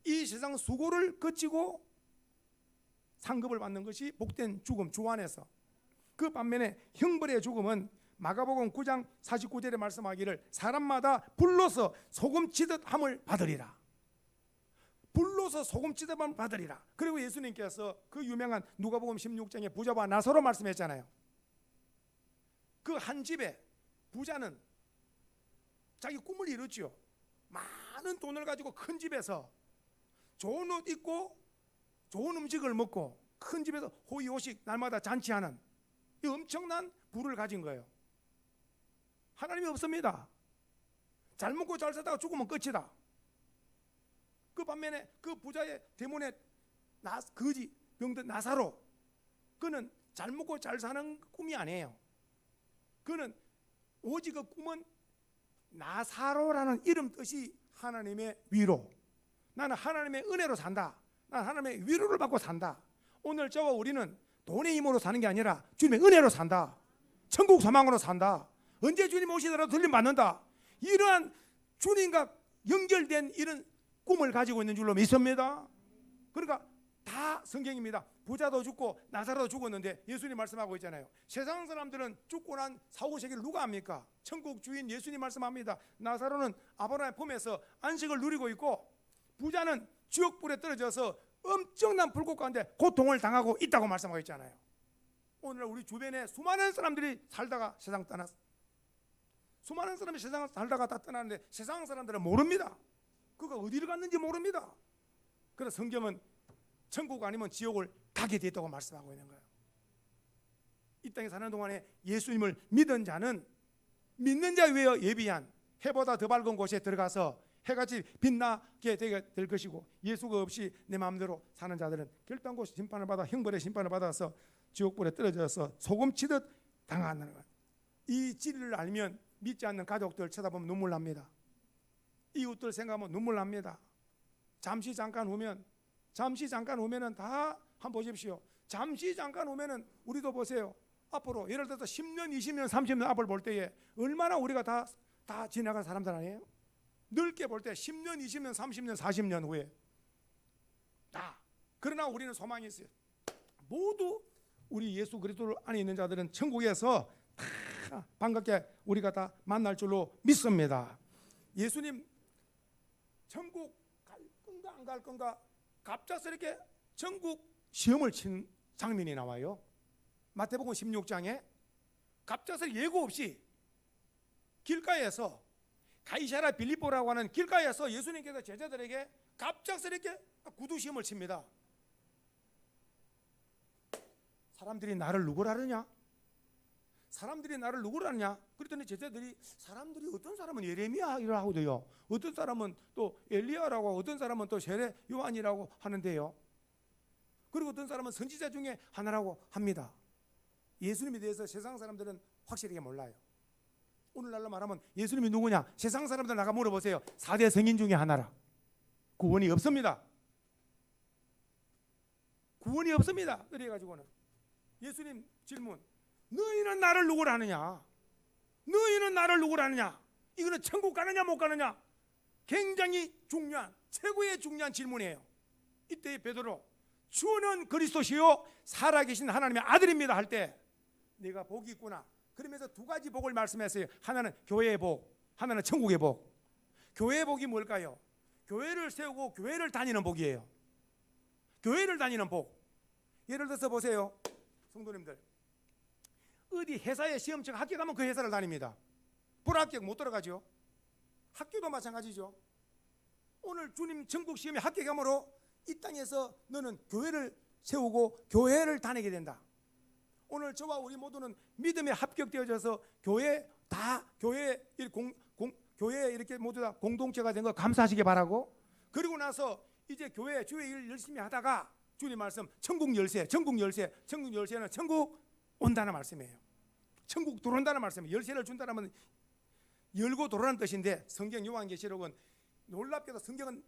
이 세상 수고를 거치고 상급을 받는 것이 복된 죽음, 주 안에서. 그 반면에 형벌의 죽음은 마가복음 9장 49절에 말씀하기를 사람마다 불로서 소금치듯 함을 받으리라. 불로서 소금치듯 함을 받으리라. 그리고 예수님께서 그 유명한 누가복음 16장에 부자와 나사로 말씀했잖아요. 그 한 집에 부자는 자기 꿈을 이뤘죠. 많은 돈을 가지고 큰 집에서 좋은 옷 입고 좋은 음식을 먹고 큰 집에서 호의호식 날마다 잔치하는 이 엄청난 부를 가진 거예요. 하나님이 없습니다. 잘 먹고 잘 살다가 죽으면 끝이다. 그 반면에 그 부자의 대문에 거지 병든 나사로, 그는 잘 먹고 잘 사는 꿈이 아니에요. 그는 오직 그 꿈은 나사로라는 이름 뜻이 하나님의 위로. 나는 하나님의 은혜로 산다. 나는 하나님의 위로를 받고 산다. 오늘 저와 우리는 돈의 힘으로 사는 게 아니라 주님의 은혜로 산다. 천국 소망으로 산다. 언제 주님 오시더라도 들림 받는다. 이러한 주님과 연결된 이런 꿈을 가지고 있는 줄로 믿습니다. 그러니까 다 성경입니다. 부자도 죽고 나사로도 죽었는데 예수님 말씀하고 있잖아요. 세상 사람들은 죽고 난 사후세계를 누가 압니까? 천국 주인 예수님 말씀합니다. 나사로는 아브라함의 품에서 안식을 누리고 있고 부자는 지옥불에 떨어져서 엄청난 불꽃 가운데 고통을 당하고 있다고 말씀하고 있잖아요. 오늘 우리 주변에 수많은 사람들이 살다가 세상 떠났어. 수많은 사람이 세상을 살다가 다 떠나는데 세상 사람들은 모릅니다. 그가 어디를 갔는지 모릅니다. 그래서 성경은 천국 아니면 지옥을 가게 됐다고 말씀하고 있는 거예요. 이 땅에 사는 동안에 예수님을 믿은 자는 믿는 자 위에 예비한 해보다 더 밝은 곳에 들어가서 해같이 빛나게 될 것이고, 예수가 없이 내 마음대로 사는 자들은 결단코 심판을 받아 형벌의 심판을 받아서 지옥불에 떨어져서 소금치듯 당하는 거예요. 이 진리를 알면 믿지 않는 가족들 쳐다보면 눈물 납니다. 이웃들 생각하면 눈물 납니다. 잠시 잠깐 오면은 다 한번 보십시오. 잠시 잠깐 오면은 우리도 보세요. 앞으로 예를 들어서 10년, 20년, 30년 앞을 볼 때에 얼마나 우리가 다 지나간 사람들 아니에요? 넓게 볼 때 10년, 20년, 30년, 40년 후에 다. 그러나 우리는 소망이 있어요. 모두 우리 예수 그리스도 안에 있는 자들은 천국에서 다 반갑게 우리가 다 만날 줄로 믿습니다. 예수님 천국 갈 건가 안 갈 건가 갑작스럽게 천국 시험을 친 장면이 나와요. 마태복음 16장에 갑작스럽게 예고 없이 길가에서 가이사랴 빌립보라고 하는 길가에서 예수님께서 제자들에게 갑작스럽게 구두 시험을 칩니다. 사람들이 나를 누구라느냐? 사람들이 나를 누구라느냐? 그랬더니 제자들이 사람들이 어떤 사람은 예레미야라고 하고요, 어떤 사람은 또 엘리야라고 하고, 어떤 사람은 또 세례 요한이라고 하는데요, 그리고 어떤 사람은 선지자 중에 하나라고 합니다. 예수님에 대해서 세상 사람들은 확실하게 몰라요. 오늘날로 말하면 예수님이 누구냐? 세상 사람들 나가 물어보세요. 4대 성인 중에 하나라. 구원이 없습니다. 구원이 없습니다. 그래가지고는 예수님 질문, 너희는 나를 누구라 하느냐? 너희는 나를 누구라 하느냐? 이거는 천국 가느냐 못 가느냐? 굉장히 중요한, 최고의 중요한 질문이에요. 이때 베드로, 주는 그리스도시요 살아계신 하나님의 아들입니다 할 때 내가 복이 있구나. 그러면서 두 가지 복을 말씀했어요. 하나는 교회의 복, 하나는 천국의 복. 교회의 복이 뭘까요? 교회를 세우고 교회를 다니는 복이에요. 교회를 다니는 복. 예를 들어서 보세요, 성도님들, 어디 회사에 시험청 학교 가면 그 회사를 다닙니다. 불합격 못 들어가죠. 학교도 마찬가지죠. 오늘 주님 전국 시험에 합격함으로 이 땅에서 너는 교회를 세우고 교회를 다니게 된다. 오늘 저와 우리 모두는 믿음에 합격되어져서 교회 이렇게 모두 다 공동체가 된 거 감사하시기 바라고, 그리고 나서 이제 교회 주의 일 열심히 하다가 주님 말씀 천국 열쇠, 천국 열쇠는 천국 온다는 말씀이에요. 천국 들어온다는 말씀이에요. 열쇠를 준다는 열고 들어오라는 뜻인데, 성경 요한계시록은 놀랍게도 성경은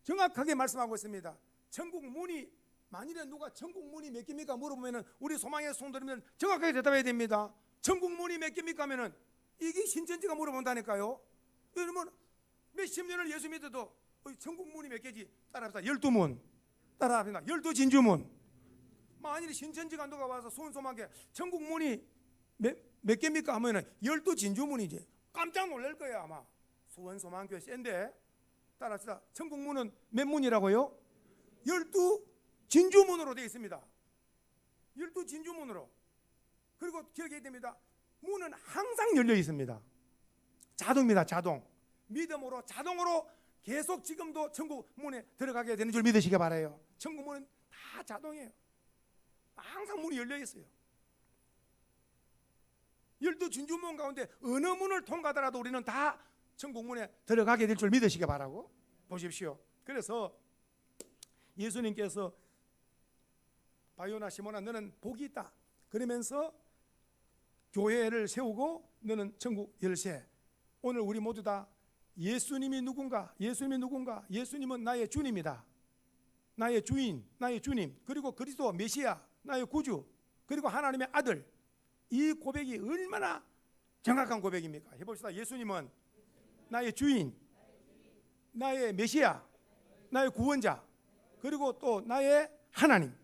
정확하게 말씀하고 있습니다. 천국 문이, 만일에 누가 천국 문이 몇 개입니까 물어보면 우리 소망의 성도님들 정확하게 대답해야 됩니다. 천국 문이 몇 개입니까 하면은 이게 신천지가 물어본다니까요. 여러분 몇십 년을 예수 믿어도 천국 문이 몇 개지? 따라합시다. 12문. 따라합시다. 12진주문. 만일 신천지가 누가 와서 순수하게 천국 문이 몇 개입니까 하면은 12진주문이지. 깜짝 놀랄 거예요 아마. 수원소망교회 센데. 따라합시다. 천국 문은 몇 문이라고요? 12진주문으로 되어 있습니다. 12진주문으로. 그리고 기억해야 됩니다. 문은 항상 열려 있습니다. 자동입니다. 자동. 믿음으로 자동으로 계속 지금도 천국 문에 들어가게 되는 줄 믿으시기 바라요. 천국 문은 다 자동이에요. 항상 문이 열려 있어요. 12진주문 가운데 어느 문을 통과하더라도 우리는 다 천국 문에 들어가게 될 줄 믿으시기 바라고. 보십시오. 그래서 예수님께서 바요나 시몬아 너는 복이 있다 그러면서 교회를 세우고 너는 천국 열쇠. 오늘 우리 모두 다 예수님이 누군가? 예수님은 나의 주님이다. 나의 주인, 나의 주님, 그리고 그리스도 메시아, 나의 구주, 그리고 하나님의 아들. 이 고백이 얼마나 정확한 고백입니까? 해봅시다. 예수님은 나의 주인, 나의 메시아, 나의 구원자, 그리고 또 나의 하나님.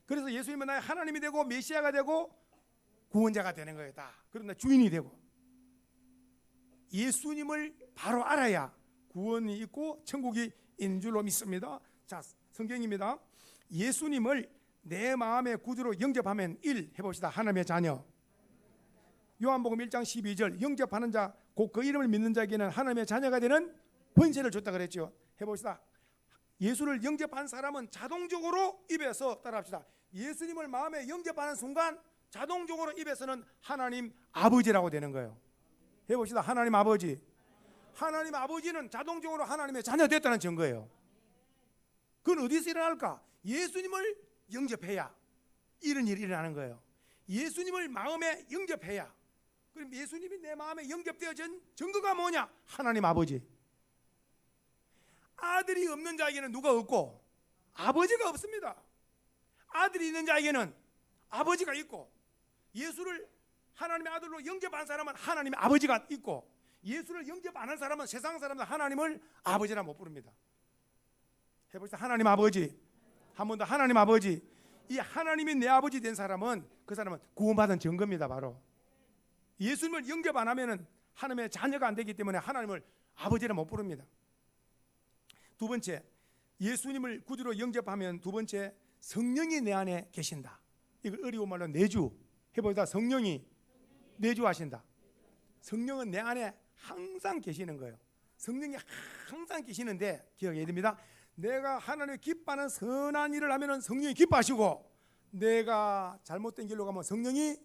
그래서 예수님은 나의 하나님이 되고 메시아가 되고 구원자가 되는 거예요. 다. 그러나 주인이 되고 예수님을 바로 알아야 구원이 있고 천국이 있는 줄로 믿습니다. 자, 성경입니다. 예수님을 내 마음의 구주로 영접하면 1 해봅시다. 하나님의 자녀. 요한복음 1장 12절 영접하는 자 곧 그 이름을 믿는 자에게는 하나님의 자녀가 되는 권세를 줬다 그랬죠. 해봅시다. 예수를 영접한 사람은 자동적으로 입에서 따라합시다. 예수님을 마음에 영접하는 순간 자동적으로 입에서는 하나님 아버지라고 되는 거예요. 해봅시다. 하나님 아버지. 하나님 아버지는 자동적으로 하나님의 자녀 됐다는 증거예요. 그건 어디서 일어날까? 예수님을 영접해야 이런 일이 일어나는 거예요. 예수님을 마음에 영접해야. 그럼 예수님이 내 마음에 영접되어진 증거가 뭐냐? 하나님 아버지. 아들이 없는 자에게는 누가 없고 아버지가 없습니다. 아들이 있는 자에게는 아버지가 있고, 예수를 하나님의 아들로 영접한 사람은 하나님의 아버지가 있고, 예수를 영접 안 한 사람은 세상 사람들 하나님을 아버지라 못 부릅니다. 해보시다. 하나님 아버지. 한 번 더. 하나님 아버지. 이 하나님이 내 아버지 된 사람은 그 사람은 구원받은 증거입니다. 바로 예수님을 영접 안 하면은 하나님의 자녀가 안 되기 때문에 하나님을 아버지라 못 부릅니다. 두 번째, 예수님을 구주로 영접하면 두 번째, 성령이 내 안에 계신다. 이걸 어려운 말로 내주. 해보자. 성령이 내주하신다. 성령은 내 안에 항상 계시는 거예요. 성령이 항상 계시는데 기억해야 됩니다. 내가 하나님을 기뻐하는 선한 일을 하면 성령이 기뻐하시고, 내가 잘못된 길로 가면 성령이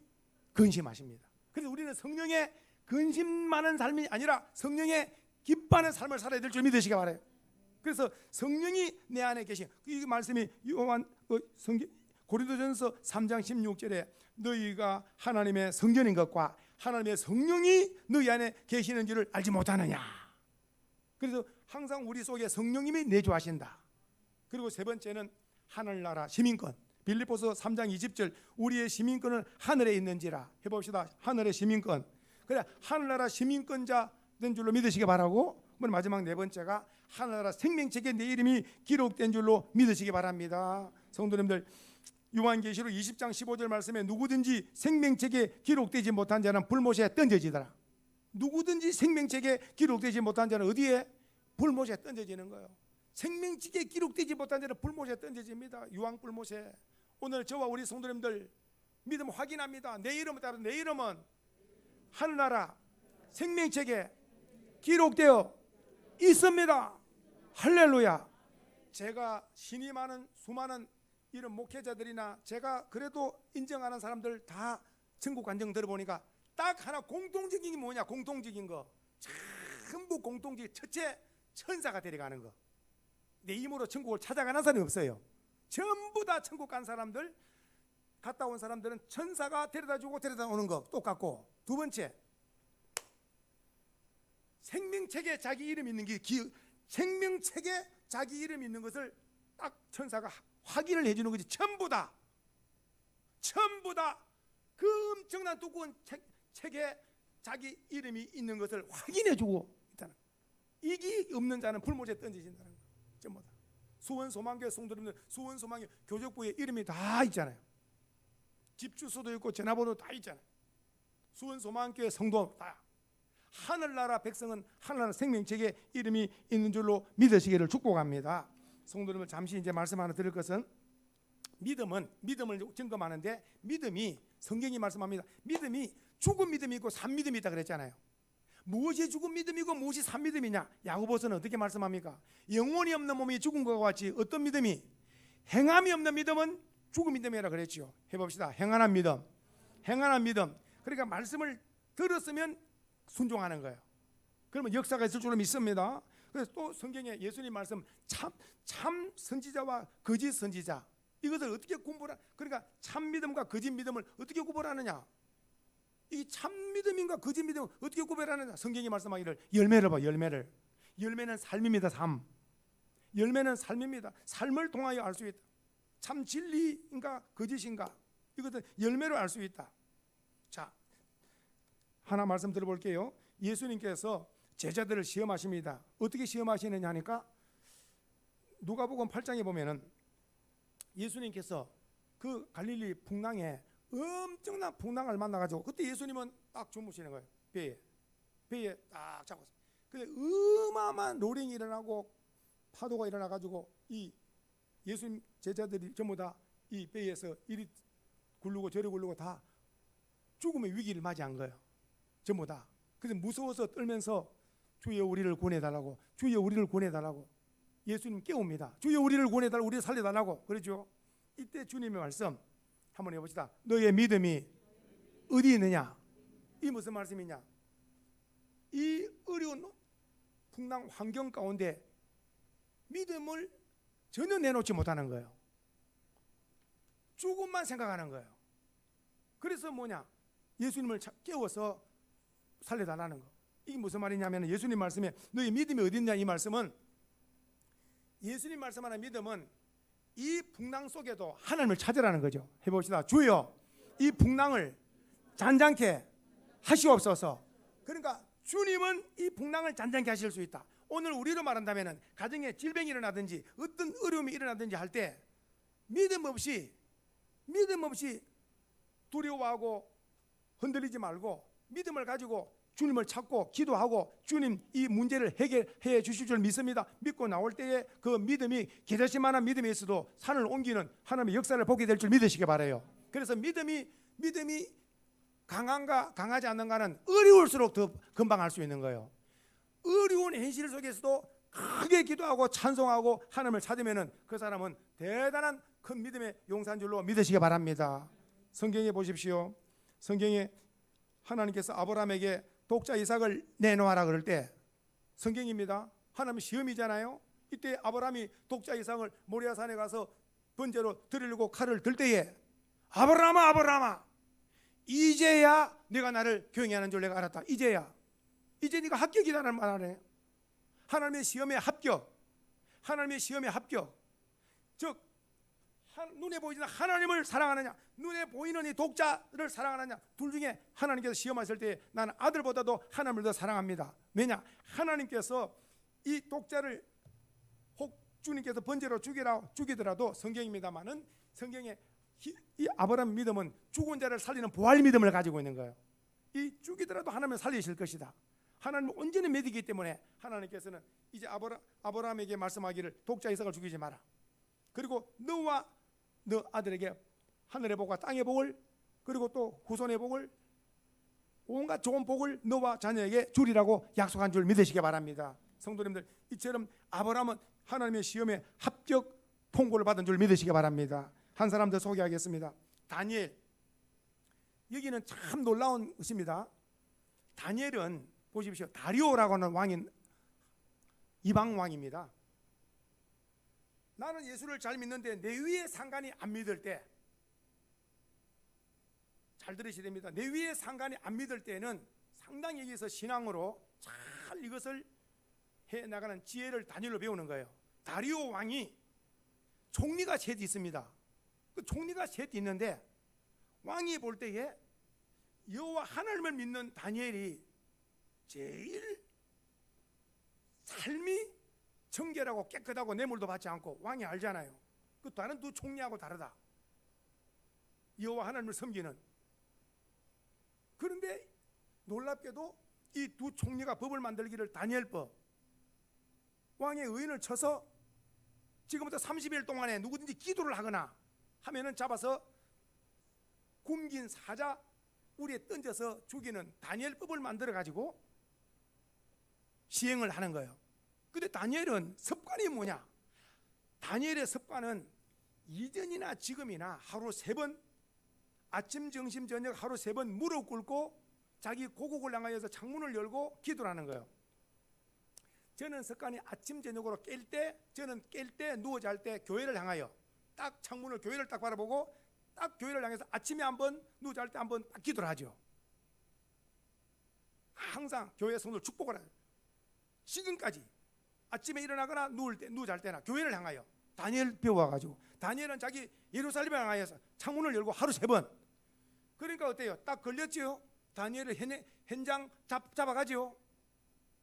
근심하십니다. 그래서 우리는 성령에 근심하는 삶이 아니라 성령에 기뻐하는 삶을 살아야 될 줄 믿으시기 바라요. 그래서 성령이 내 안에 계신, 이 말씀이 요한 고린도전서 3장 16절에 너희가 하나님의 성전인 것과 하나님의 성령이 너희 안에 계시는 줄을 알지 못하느냐. 그래서 항상 우리 속에 성령님이 내주하신다. 그리고 세 번째는 하늘나라 시민권. 빌립보서 3장 20절 우리의 시민권은 하늘에 있는지라. 해봅시다. 하늘의 시민권. 그래 하늘나라 시민권자 된 줄로 믿으시기 바라고, 마지막 네 번째가 하늘나라 생명책에 내 이름이 기록된 줄로 믿으시기 바랍니다. 성도님들, 요한계시록 20장 15절 말씀에 누구든지 생명책에 기록되지 못한 자는 불못에 던져지더라. 누구든지 생명책에 기록되지 못한 자는 어디에? 불못에 던져지는 거예요. 생명책에 기록되지 못한 자는 불못에 던져집니다. 유황 불못에. 오늘 저와 우리 성도님들 믿음 확인합니다. 내 이름에 따라 내 이름은 하늘나라 생명책에 기록되어 있습니다. 할렐루야. 제가 신이 많은 수많은 이런 목회자들이나 제가 그래도 인정하는 사람들 다 천국 간증 들어보니까 딱 하나 공통적인 게 뭐냐? 공통적인 거 전부 공통적인 첫째, 천사가 데려가는 거. 내 힘으로 천국을 찾아가는 사람이 없어요. 전부 다 천국 간 사람들, 갔다 온 사람들은 천사가 데려다주고 데려다 오는 거 똑같고, 두 번째 생명책에 자기 이름 있는 게 생명책에 자기 이름 있는 것을 딱 천사가 확인을 해주는 거지. 전부 다 그 엄청난 두꺼운 책에 자기 이름이 있는 것을 확인해주고 있다는. 이게 없는 자는 불못에 던지신다는 거. 전부 다. 수원소망교회 성도님들, 수원소망교회 교적부에 이름이 다 있잖아요. 집 주소도 있고 전화번호 다 있잖아요. 수원소망교회 성도 다. 하늘나라 백성은 하늘나라 생명책에 이름이 있는 줄로 믿으시기를 축복합니다. 성도님들, 잠시 이제 말씀 하나 드릴 것은, 믿음을 점검하는데, 믿음이 성경이 말씀합니다. 믿음이 죽은 믿음이 있고 산 믿음이 있다 그랬잖아요. 무엇이 죽은 믿음이고 무엇이 산 믿음이냐? 야고보서는 어떻게 말씀합니까? 영혼이 없는 몸이 죽은 것과 같이 어떤 믿음이? 행함이 없는 믿음은 죽은 믿음이라 그랬죠. 해봅시다. 행하는 믿음. 행하는 믿음. 그러니까 말씀을 들었으면 순종하는 거예요. 그러면 역사가 있을 줄로 믿습니다. 그래서 또 성경에 예수님 말씀, 참 선지자와 거짓 선지자, 이것을 어떻게 구분하냐? 그러니까 참 믿음과 거짓 믿음을 어떻게 구분하느냐? 이 참 믿음인가 거짓 믿음을 어떻게 구별하느냐? 성경이 말씀하기를 열매를 봐. 열매는 삶입니다. 삶. 열매는 삶입니다. 삶을 통하여 알 수 있다. 참 진리인가 거짓인가, 이것은 열매로 알 수 있다. 자, 하나 말씀 들어볼게요. 예수님께서 제자들을 시험하십니다. 어떻게 시험하시느냐 하니까, 누가복음 8장에 보면은 예수님께서 그 갈릴리 풍랑에 엄청난 풍랑을 만나가지고, 그때 예수님은 딱 주무시는 거예요. 배에 딱 잡았어요. 근데 어마어마한 로링이 일어나고 파도가 일어나가지고 이 예수님 제자들이 전부 다 이 배에서 이리 굴르고 저리 굴르고 다 죽음의 위기를 맞이한 거예요. 전부 다. 그래서 무서워서 떨면서 주여 우리를 구원해달라고, 주여 우리를 구원해달라고 예수님 깨웁니다. 주여 우리를 구원해달라고, 우리를 살려달라고. 그렇죠? 이때 주님의 말씀 한번 해봅시다. 너의 믿음이 어디 있느냐? 이 무슨 말씀이냐? 이 어려운 풍랑 환경 가운데 믿음을 전혀 내놓지 못하는 거예요. 죽음만 생각하는 거예요. 그래서 뭐냐? 예수님을 깨워서 살려달라는 거. 이게 무슨 말이냐면, 예수님 말씀에 너희 믿음이 어디 있냐, 이 말씀은, 예수님 말씀하는 믿음은 이 풍랑 속에도 하나님을 찾으라는 거죠. 해봅시다. 주여 이 풍랑을 잔잔케 하시옵소서. 그러니까 주님은 이 풍랑을 잔잔케 하실 수 있다. 오늘 우리로 말한다면 가정에 질병이 일어나든지 어떤 어려움이 일어나든지 할 때 믿음 없이 두려워하고 흔들리지 말고 믿음을 가지고 주님을 찾고 기도하고 주님 이 문제를 해결해 주실 줄 믿습니다. 믿고 나올 때에 그 믿음이 기대실만한 믿음이 있어도 산을 옮기는 하나님의 역사를 보게 될 줄 믿으시기 바라요. 그래서 믿음이 강한가 강하지 않는가는 어려울수록 더 금방 알 수 있는 거예요. 어려운 현실 속에서도 크게 기도하고 찬송하고 하나님을 찾으면은 그 사람은 대단한 큰 믿음의 용사인 줄로 믿으시기 바랍니다. 성경에 보십시오. 성경에 하나님께서 아브라함에게 독자 이삭을 내놓아라 그럴 때, 성경입니다. 하나님 시험이잖아요. 이때 아브라함이 독자 이삭을 모리아산에 가서 번제로 드리려고 칼을 들 때에, 아브라함아 이제야 네가 나를 경외하는 줄 내가 알았다. 이제 네가 합격이라는 말 하네. 하나님의 시험에 합격. 즉 눈에 보이는 하나님을 사랑하느냐, 눈에 보이는 이 독자를 사랑하느냐, 둘 중에 하나님께서 시험하실 때 나는 아들보다도 하나님을 더 사랑합니다. 왜냐? 하나님께서 이 독자를 혹 주님께서 번제로 죽이더라도 성경입니다만은 성경에 이 아브라함 믿음은 죽은 자를 살리는 부활 믿음을 가지고 있는 거예요. 이 죽이더라도 하나님을 살리실 것이다. 하나님은 온전히 믿기 때문에 하나님께서는 이제 아브라함에게 말씀하기를 독자 이삭을 죽이지 마라. 그리고 너와 너 아들에게 하늘의 복과 땅의 복을, 그리고 또 후손의 복을, 온갖 좋은 복을 너와 자녀에게 주리라고 약속한 줄 믿으시기 바랍니다. 성도님들, 이처럼 아브라함은 하나님의 시험에 합격 통고를 받은 줄 믿으시기 바랍니다. 한 사람 더 소개하겠습니다. 다니엘. 여기는 참 놀라운 것입니다. 다니엘은 보십시오. 다리오라고 하는 왕인 이방 왕입니다. 나는 예수를 잘 믿는데 내 위에 상관이 안 믿을 때, 잘 들으셔야 됩니다. 내 위에 상관이 안 믿을 때는 상당히 여기서 신앙으로 잘 이것을 해나가는 지혜를 다니엘로 배우는 거예요. 다리오 왕이 총리가 셋 있습니다. 그 총리가 셋 있는데 왕이 볼 때에 여호와 하나님을 믿는 다니엘이 제일 삶이 정결하고 깨끗하고 뇌물도 받지 않고, 왕이 알잖아요. 그 다른 두 총리하고 다르다. 여호와 하나님을 섬기는. 그런데 놀랍게도 이 두 총리가 법을 만들기를 다니엘법, 왕의 의인을 쳐서 지금부터 30일 동안에 누구든지 기도를 하거나 하면은 잡아서 굶긴 사자 우리에 던져서 죽이는 다니엘법을 만들어 가지고 시행을 하는 거예요. 근데 다니엘은 습관이 뭐냐? 다니엘의 습관은 이전이나 지금이나 하루 3번, 아침, 점심, 저녁 하루 3번 무릎 꿇고 자기 고국을 향하여서 창문을 열고 기도를 하는 거예요. 저는 습관이 아침, 저녁으로 저는 깰 때, 누워 잘 때 교회를 향하여 딱 창문을, 교회를 딱 바라보고 딱 교회를 향해서 아침에 한번, 누워 잘 때 한번 딱 기도를 하죠. 항상 교회 성도를 축복을 해요. 지금까지 아침에 일어나거나 누워 잘 때나 교회를 향하여 다니엘 배워가지고, 다니엘은 자기 예루살렘을 향하여서 창문을 열고 하루 3번. 그러니까 어때요? 딱 걸렸지요. 다니엘을 현장 잡아가지요.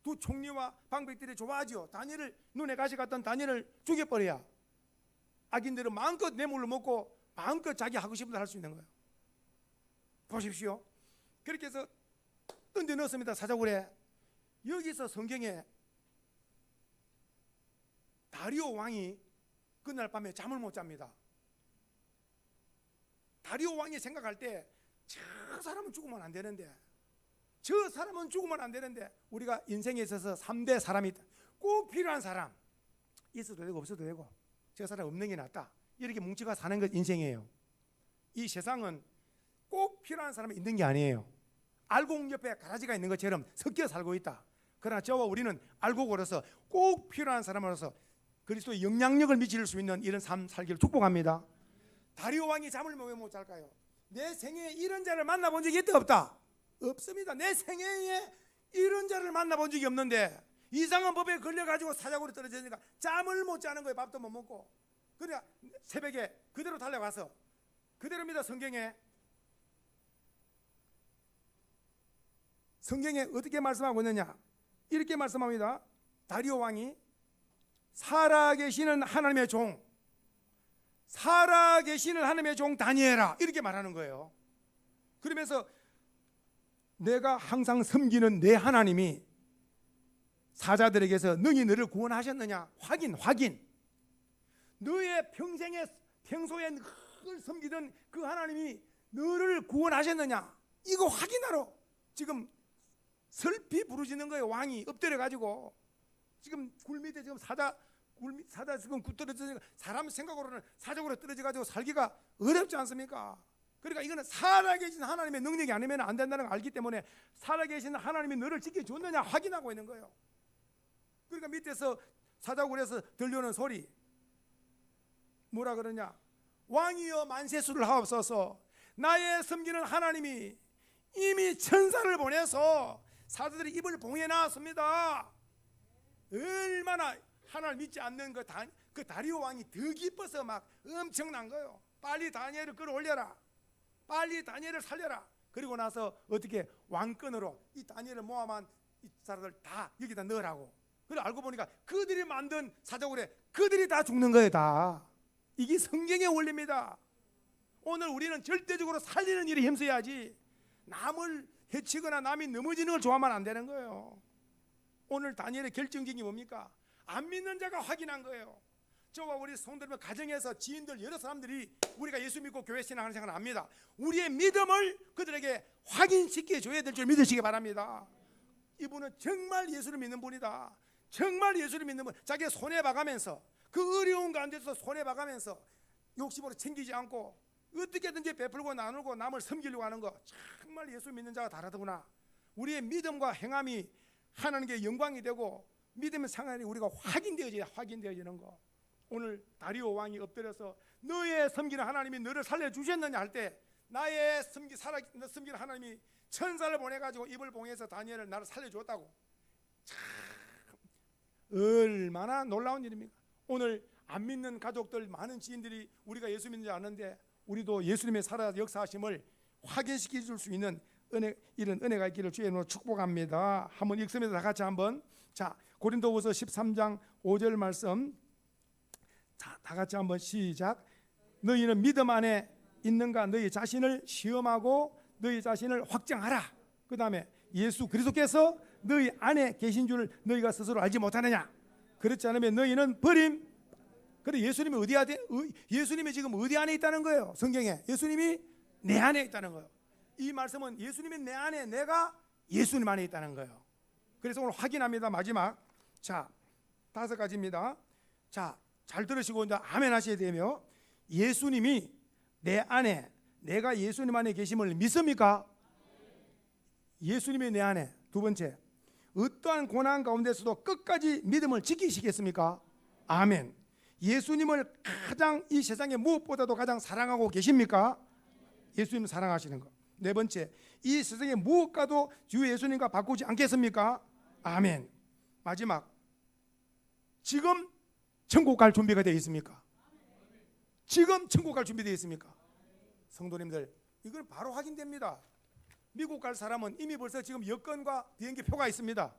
두 총리와 방백들이 좋아하지요. 다니엘을, 눈에 가시 갔던 다니엘을 죽여버려야 악인들은 마음껏 뇌물을 먹고 마음껏 자기 하고 싶은 대로 할 수 있는 거예요. 보십시오. 그렇게 해서 던져 넣었습니다. 사자굴에. 여기서 성경에 다리오 왕이 그날 밤에 잠을 못 잡니다. 다리오 왕이 생각할 때 저 사람은 죽으면 안 되는데, 저 사람은 죽으면 안 되는데, 우리가 인생에 있어서 3대 사람이 있다. 꼭 필요한 사람, 있어도 되고 없어도 되고, 저 사람 없는 게 낫다, 이렇게 뭉치가 사는 것 인생이에요. 이 세상은 꼭 필요한 사람이 있는 게 아니에요. 알곡 옆에 가라지가 있는 것처럼 섞여 살고 있다. 그러나 저와 우리는 알곡으로서 꼭 필요한 사람으로서 그리스도의 영향력을 미칠 수 있는 이런 삶 살기를 축복합니다. 다리오 왕이 잠을 왜 못 잘까요? 내 생애에 이런 자를 만나본 적이 있다 없다? 없습니다. 내 생애에 이런 자를 만나본 적이 없는데 이상한 법에 걸려가지고 사자굴에 떨어지니까 잠을 못 자는 거예요. 밥도 못 먹고. 그러니까 새벽에 그대로 달려가서, 그대로입니다. 성경에 어떻게 말씀하고 있느냐? 이렇게 말씀합니다. 다리오 왕이 살아계시는 하나님의 종, 살아계시는 하나님의 종 다니엘아, 이렇게 말하는 거예요. 그러면서 내가 항상 섬기는 내 하나님이 사자들에게서 능히 너를 구원하셨느냐 확인. 너의 평소에 늘 섬기던 그 하나님이 너를 구원하셨느냐, 이거 확인하러 지금 슬피 부르짖는 거예요. 왕이 엎드려 가지고 지금 굴 밑에 지금 사자 지금 떨어지니까 사람 생각으로는 사적으로 떨어져 가지고 살기가 어렵지 않습니까? 그러니까 이거는 살아계신 하나님의 능력이 아니면 안 된다는 걸 알기 때문에 살아계신 하나님이 너를 지켜줬느냐 확인하고 있는 거예요. 그러니까 밑에서 사자굴에서 들려오는 소리 뭐라 그러냐? 왕이여 만세수를 하옵소서. 나의 섬기는 하나님이 이미 천사를 보내서 사자들이 입을 봉해 놨습니다. 얼마나 하나님을 믿지 않는 그 다리오 왕이 더 기뻐서 막 엄청난 거예요. 빨리 다니엘을 끌어올려라, 빨리 다니엘을 살려라. 그리고 나서 어떻게 왕권으로 이 다니엘을 모함한 이 사람들 다 여기다 넣으라고. 그래 알고 보니까 그들이 만든 사자굴에 그들이 다 죽는 거예요. 다. 이게 성경의 원리입니다. 오늘 우리는 절대적으로 살리는 일에 힘써야지 남을 해치거나 남이 넘어지는 걸 좋아하면 안 되는 거예요. 오늘 다니엘의 결정적인 게 뭡니까? 안 믿는 자가 확인한 거예요. 저와 우리 성도들 가정에서 지인들 여러 사람들이 우리가 예수 믿고 교회 신앙하는 생각을 압니다. 우리의 믿음을 그들에게 확인시켜 줘야 될 줄 믿으시기 바랍니다. 이분은 정말 예수를 믿는 분이다. 정말 예수를 믿는 분. 자기가 손해봐가면서 그 어려운 가운데서 손해봐가면서 욕심으로 챙기지 않고 어떻게든지 베풀고 나누고 남을 섬기려고 하는 거, 정말 예수 믿는 자가 다르더구나. 우리의 믿음과 행함이 하나님께 영광이 되고 믿음의 상황이 우리가 확인되어지는 거. 오늘 다리오 왕이 엎드려서 너의 섬기는 하나님이 너를 살려주셨느냐 할 때 나의 섬기는 하나님이 천사를 보내가지고 입을 봉해서 다니엘을 나를 살려줬다고. 참 얼마나 놀라운 일입니까? 오늘 안 믿는 가족들 많은 지인들이 우리가 예수 믿는 줄 아는데 우리도 예수님의 살아 역사하심을 확인시켜 줄 수 있는 이런 은혜가 있기를 주의 이름으로 축복합니다. 한번 읽습니다. 다 같이 한번. 자, 고린도후서 13장 5절 말씀. 자, 다 같이 한번 시작. 너희는 믿음 안에 있는가? 너희 자신을 시험하고 너희 자신을 확정하라. 그 다음에 예수 그리스도께서 너희 안에 계신 줄 너희가 스스로 알지 못하느냐? 그렇지 않으면 너희는 버림. 그래 예수님이 예수님이 지금 어디 안에 있다는 거예요? 성경에 예수님이 내 안에 있다는 거예요. 이 말씀은 예수님이 내 안에, 내가 예수님 안에 있다는 거예요. 그래서 오늘 확인합니다. 마지막. 자, 5가지입니다. 자, 잘 들으시고 이제 아멘 하셔야 되며, 예수님이 내 안에, 내가 예수님 안에 계심을 믿습니까? 예수님이 내 안에. 두 번째, 어떠한 고난 가운데서도 끝까지 믿음을 지키시겠습니까? 아멘. 예수님을 가장 이 세상에 무엇보다도 가장 사랑하고 계십니까? 예수님 사랑하시는 것. 네 번째, 이 세상에 무엇과도 주 예수님과 바꾸지 않겠습니까? 아멘. 마지막, 지금 천국 갈 준비가 되어 있습니까? 지금 천국 갈 준비되어 있습니까? 성도님들, 이건 바로 확인됩니다. 미국 갈 사람은 이미 벌써 지금 여권과 비행기 표가 있습니다.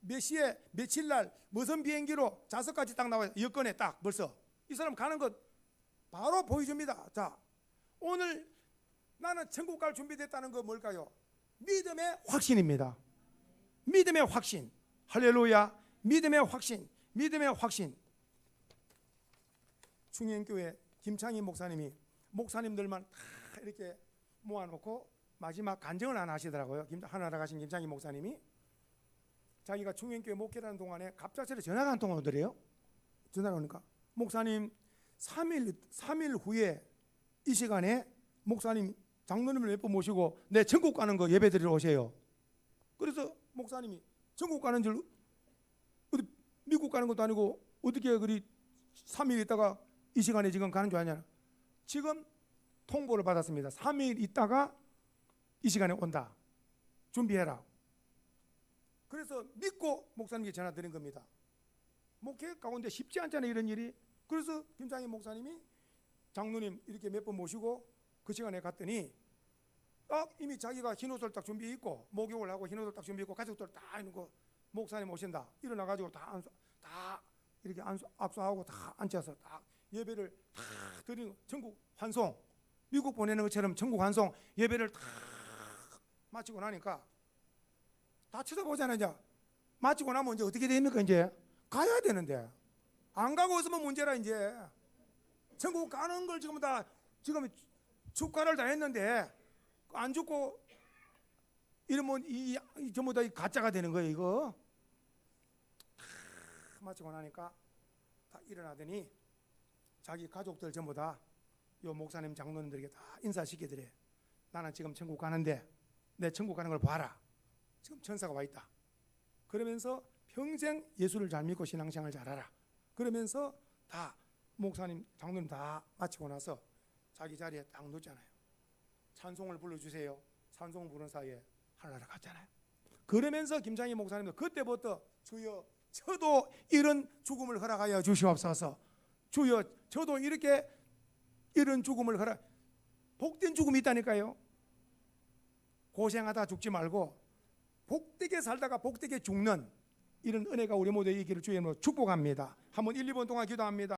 몇 시에 며칠 날 무슨 비행기로 좌석까지 딱 나와요. 여권에 딱 벌써 이 사람 가는 것 바로 보여줍니다. 자, 오늘 나는 천국 갈 준비됐다는 거 뭘까요? 믿음의 확신입니다. 믿음의 확신. 할렐루야. 믿음의 확신. 믿음의 확신. 충현교회 김창희 목사님이 목사님들만 다 이렇게 모아놓고 마지막 간증을 하나 하시더라고요. 하나라 가신 김창희 목사님이 자기가 충현교회 목회하는 동안에 갑작스레 전화가 한 통 오더래요. 전화가 오니까 목사님 3일 후에 이 시간에 목사님 장로님을 몇 번 모시고 내 천국 가는 거 예배 드리러 오세요. 그래서 목사님이 천국 가는 줄 어디 미국 가는 것도 아니고 어떻게 그리 3일 있다가 이 시간에 지금 가는 줄 아냐. 지금 통보를 받았습니다. 3일 있다가 이 시간에 온다. 준비해라. 그래서 믿고 목사님께 전화 드린 겁니다. 목회 가운데 쉽지 않잖아요, 이런 일이. 그래서 김장희 목사님이 장로님 이렇게 몇 번 모시고 그 시간에 갔더니 딱 이미 자기가 흰옷을 딱 준비해 있고 목욕을 하고 흰옷을 딱 준비해 있고 가족들 다 있는 거 목사님 오신다. 일어나가지고 다 이렇게 압수하고 다 앉아서 딱 예배를 다 드리는 전국 환송, 미국 보내는 것처럼 전국 환송 예배를 다 마치고 나니까 다 쳐다보잖아요. 이제 마치고 나면 이제 어떻게 됩니까? 이제 가야 되는데 안 가고 있으면 문제라. 이제 천국 가는 걸 지금 축가를 다 했는데 안 죽고 이러면 이 전부 다 가짜가 되는 거예요. 이거 마치고 나니까 다 일어나더니 자기 가족들 전부 다 요 목사님 장로님들에게 다 인사시켜드려. 나는 지금 천국 가는데 내 천국 가는 걸 봐라. 지금 천사가 와 있다. 그러면서 평생 예수를 잘 믿고 신앙생활 잘하라. 그러면서 다 목사님 장로님 다 마치고 나서 자기 자리에 딱 눕잖아요. 찬송을 불러주세요. 찬송 부르는 사이에 하늘나라 갔잖아요. 그러면서 김장희 목사님도 그때부터 주여 저도 이런 죽음을 허락하여 주시옵소서. 주여, 저도 이렇게 이런 죽음을 허락, 복된 죽음이 있다니까요. 고생하다 죽지 말고 복되게 살다가 복되게 죽는 이런 은혜가 우리 모두에게 있기를 주의 이름으로 축복합니다. 한번 1, 2분 동안 기도합니다.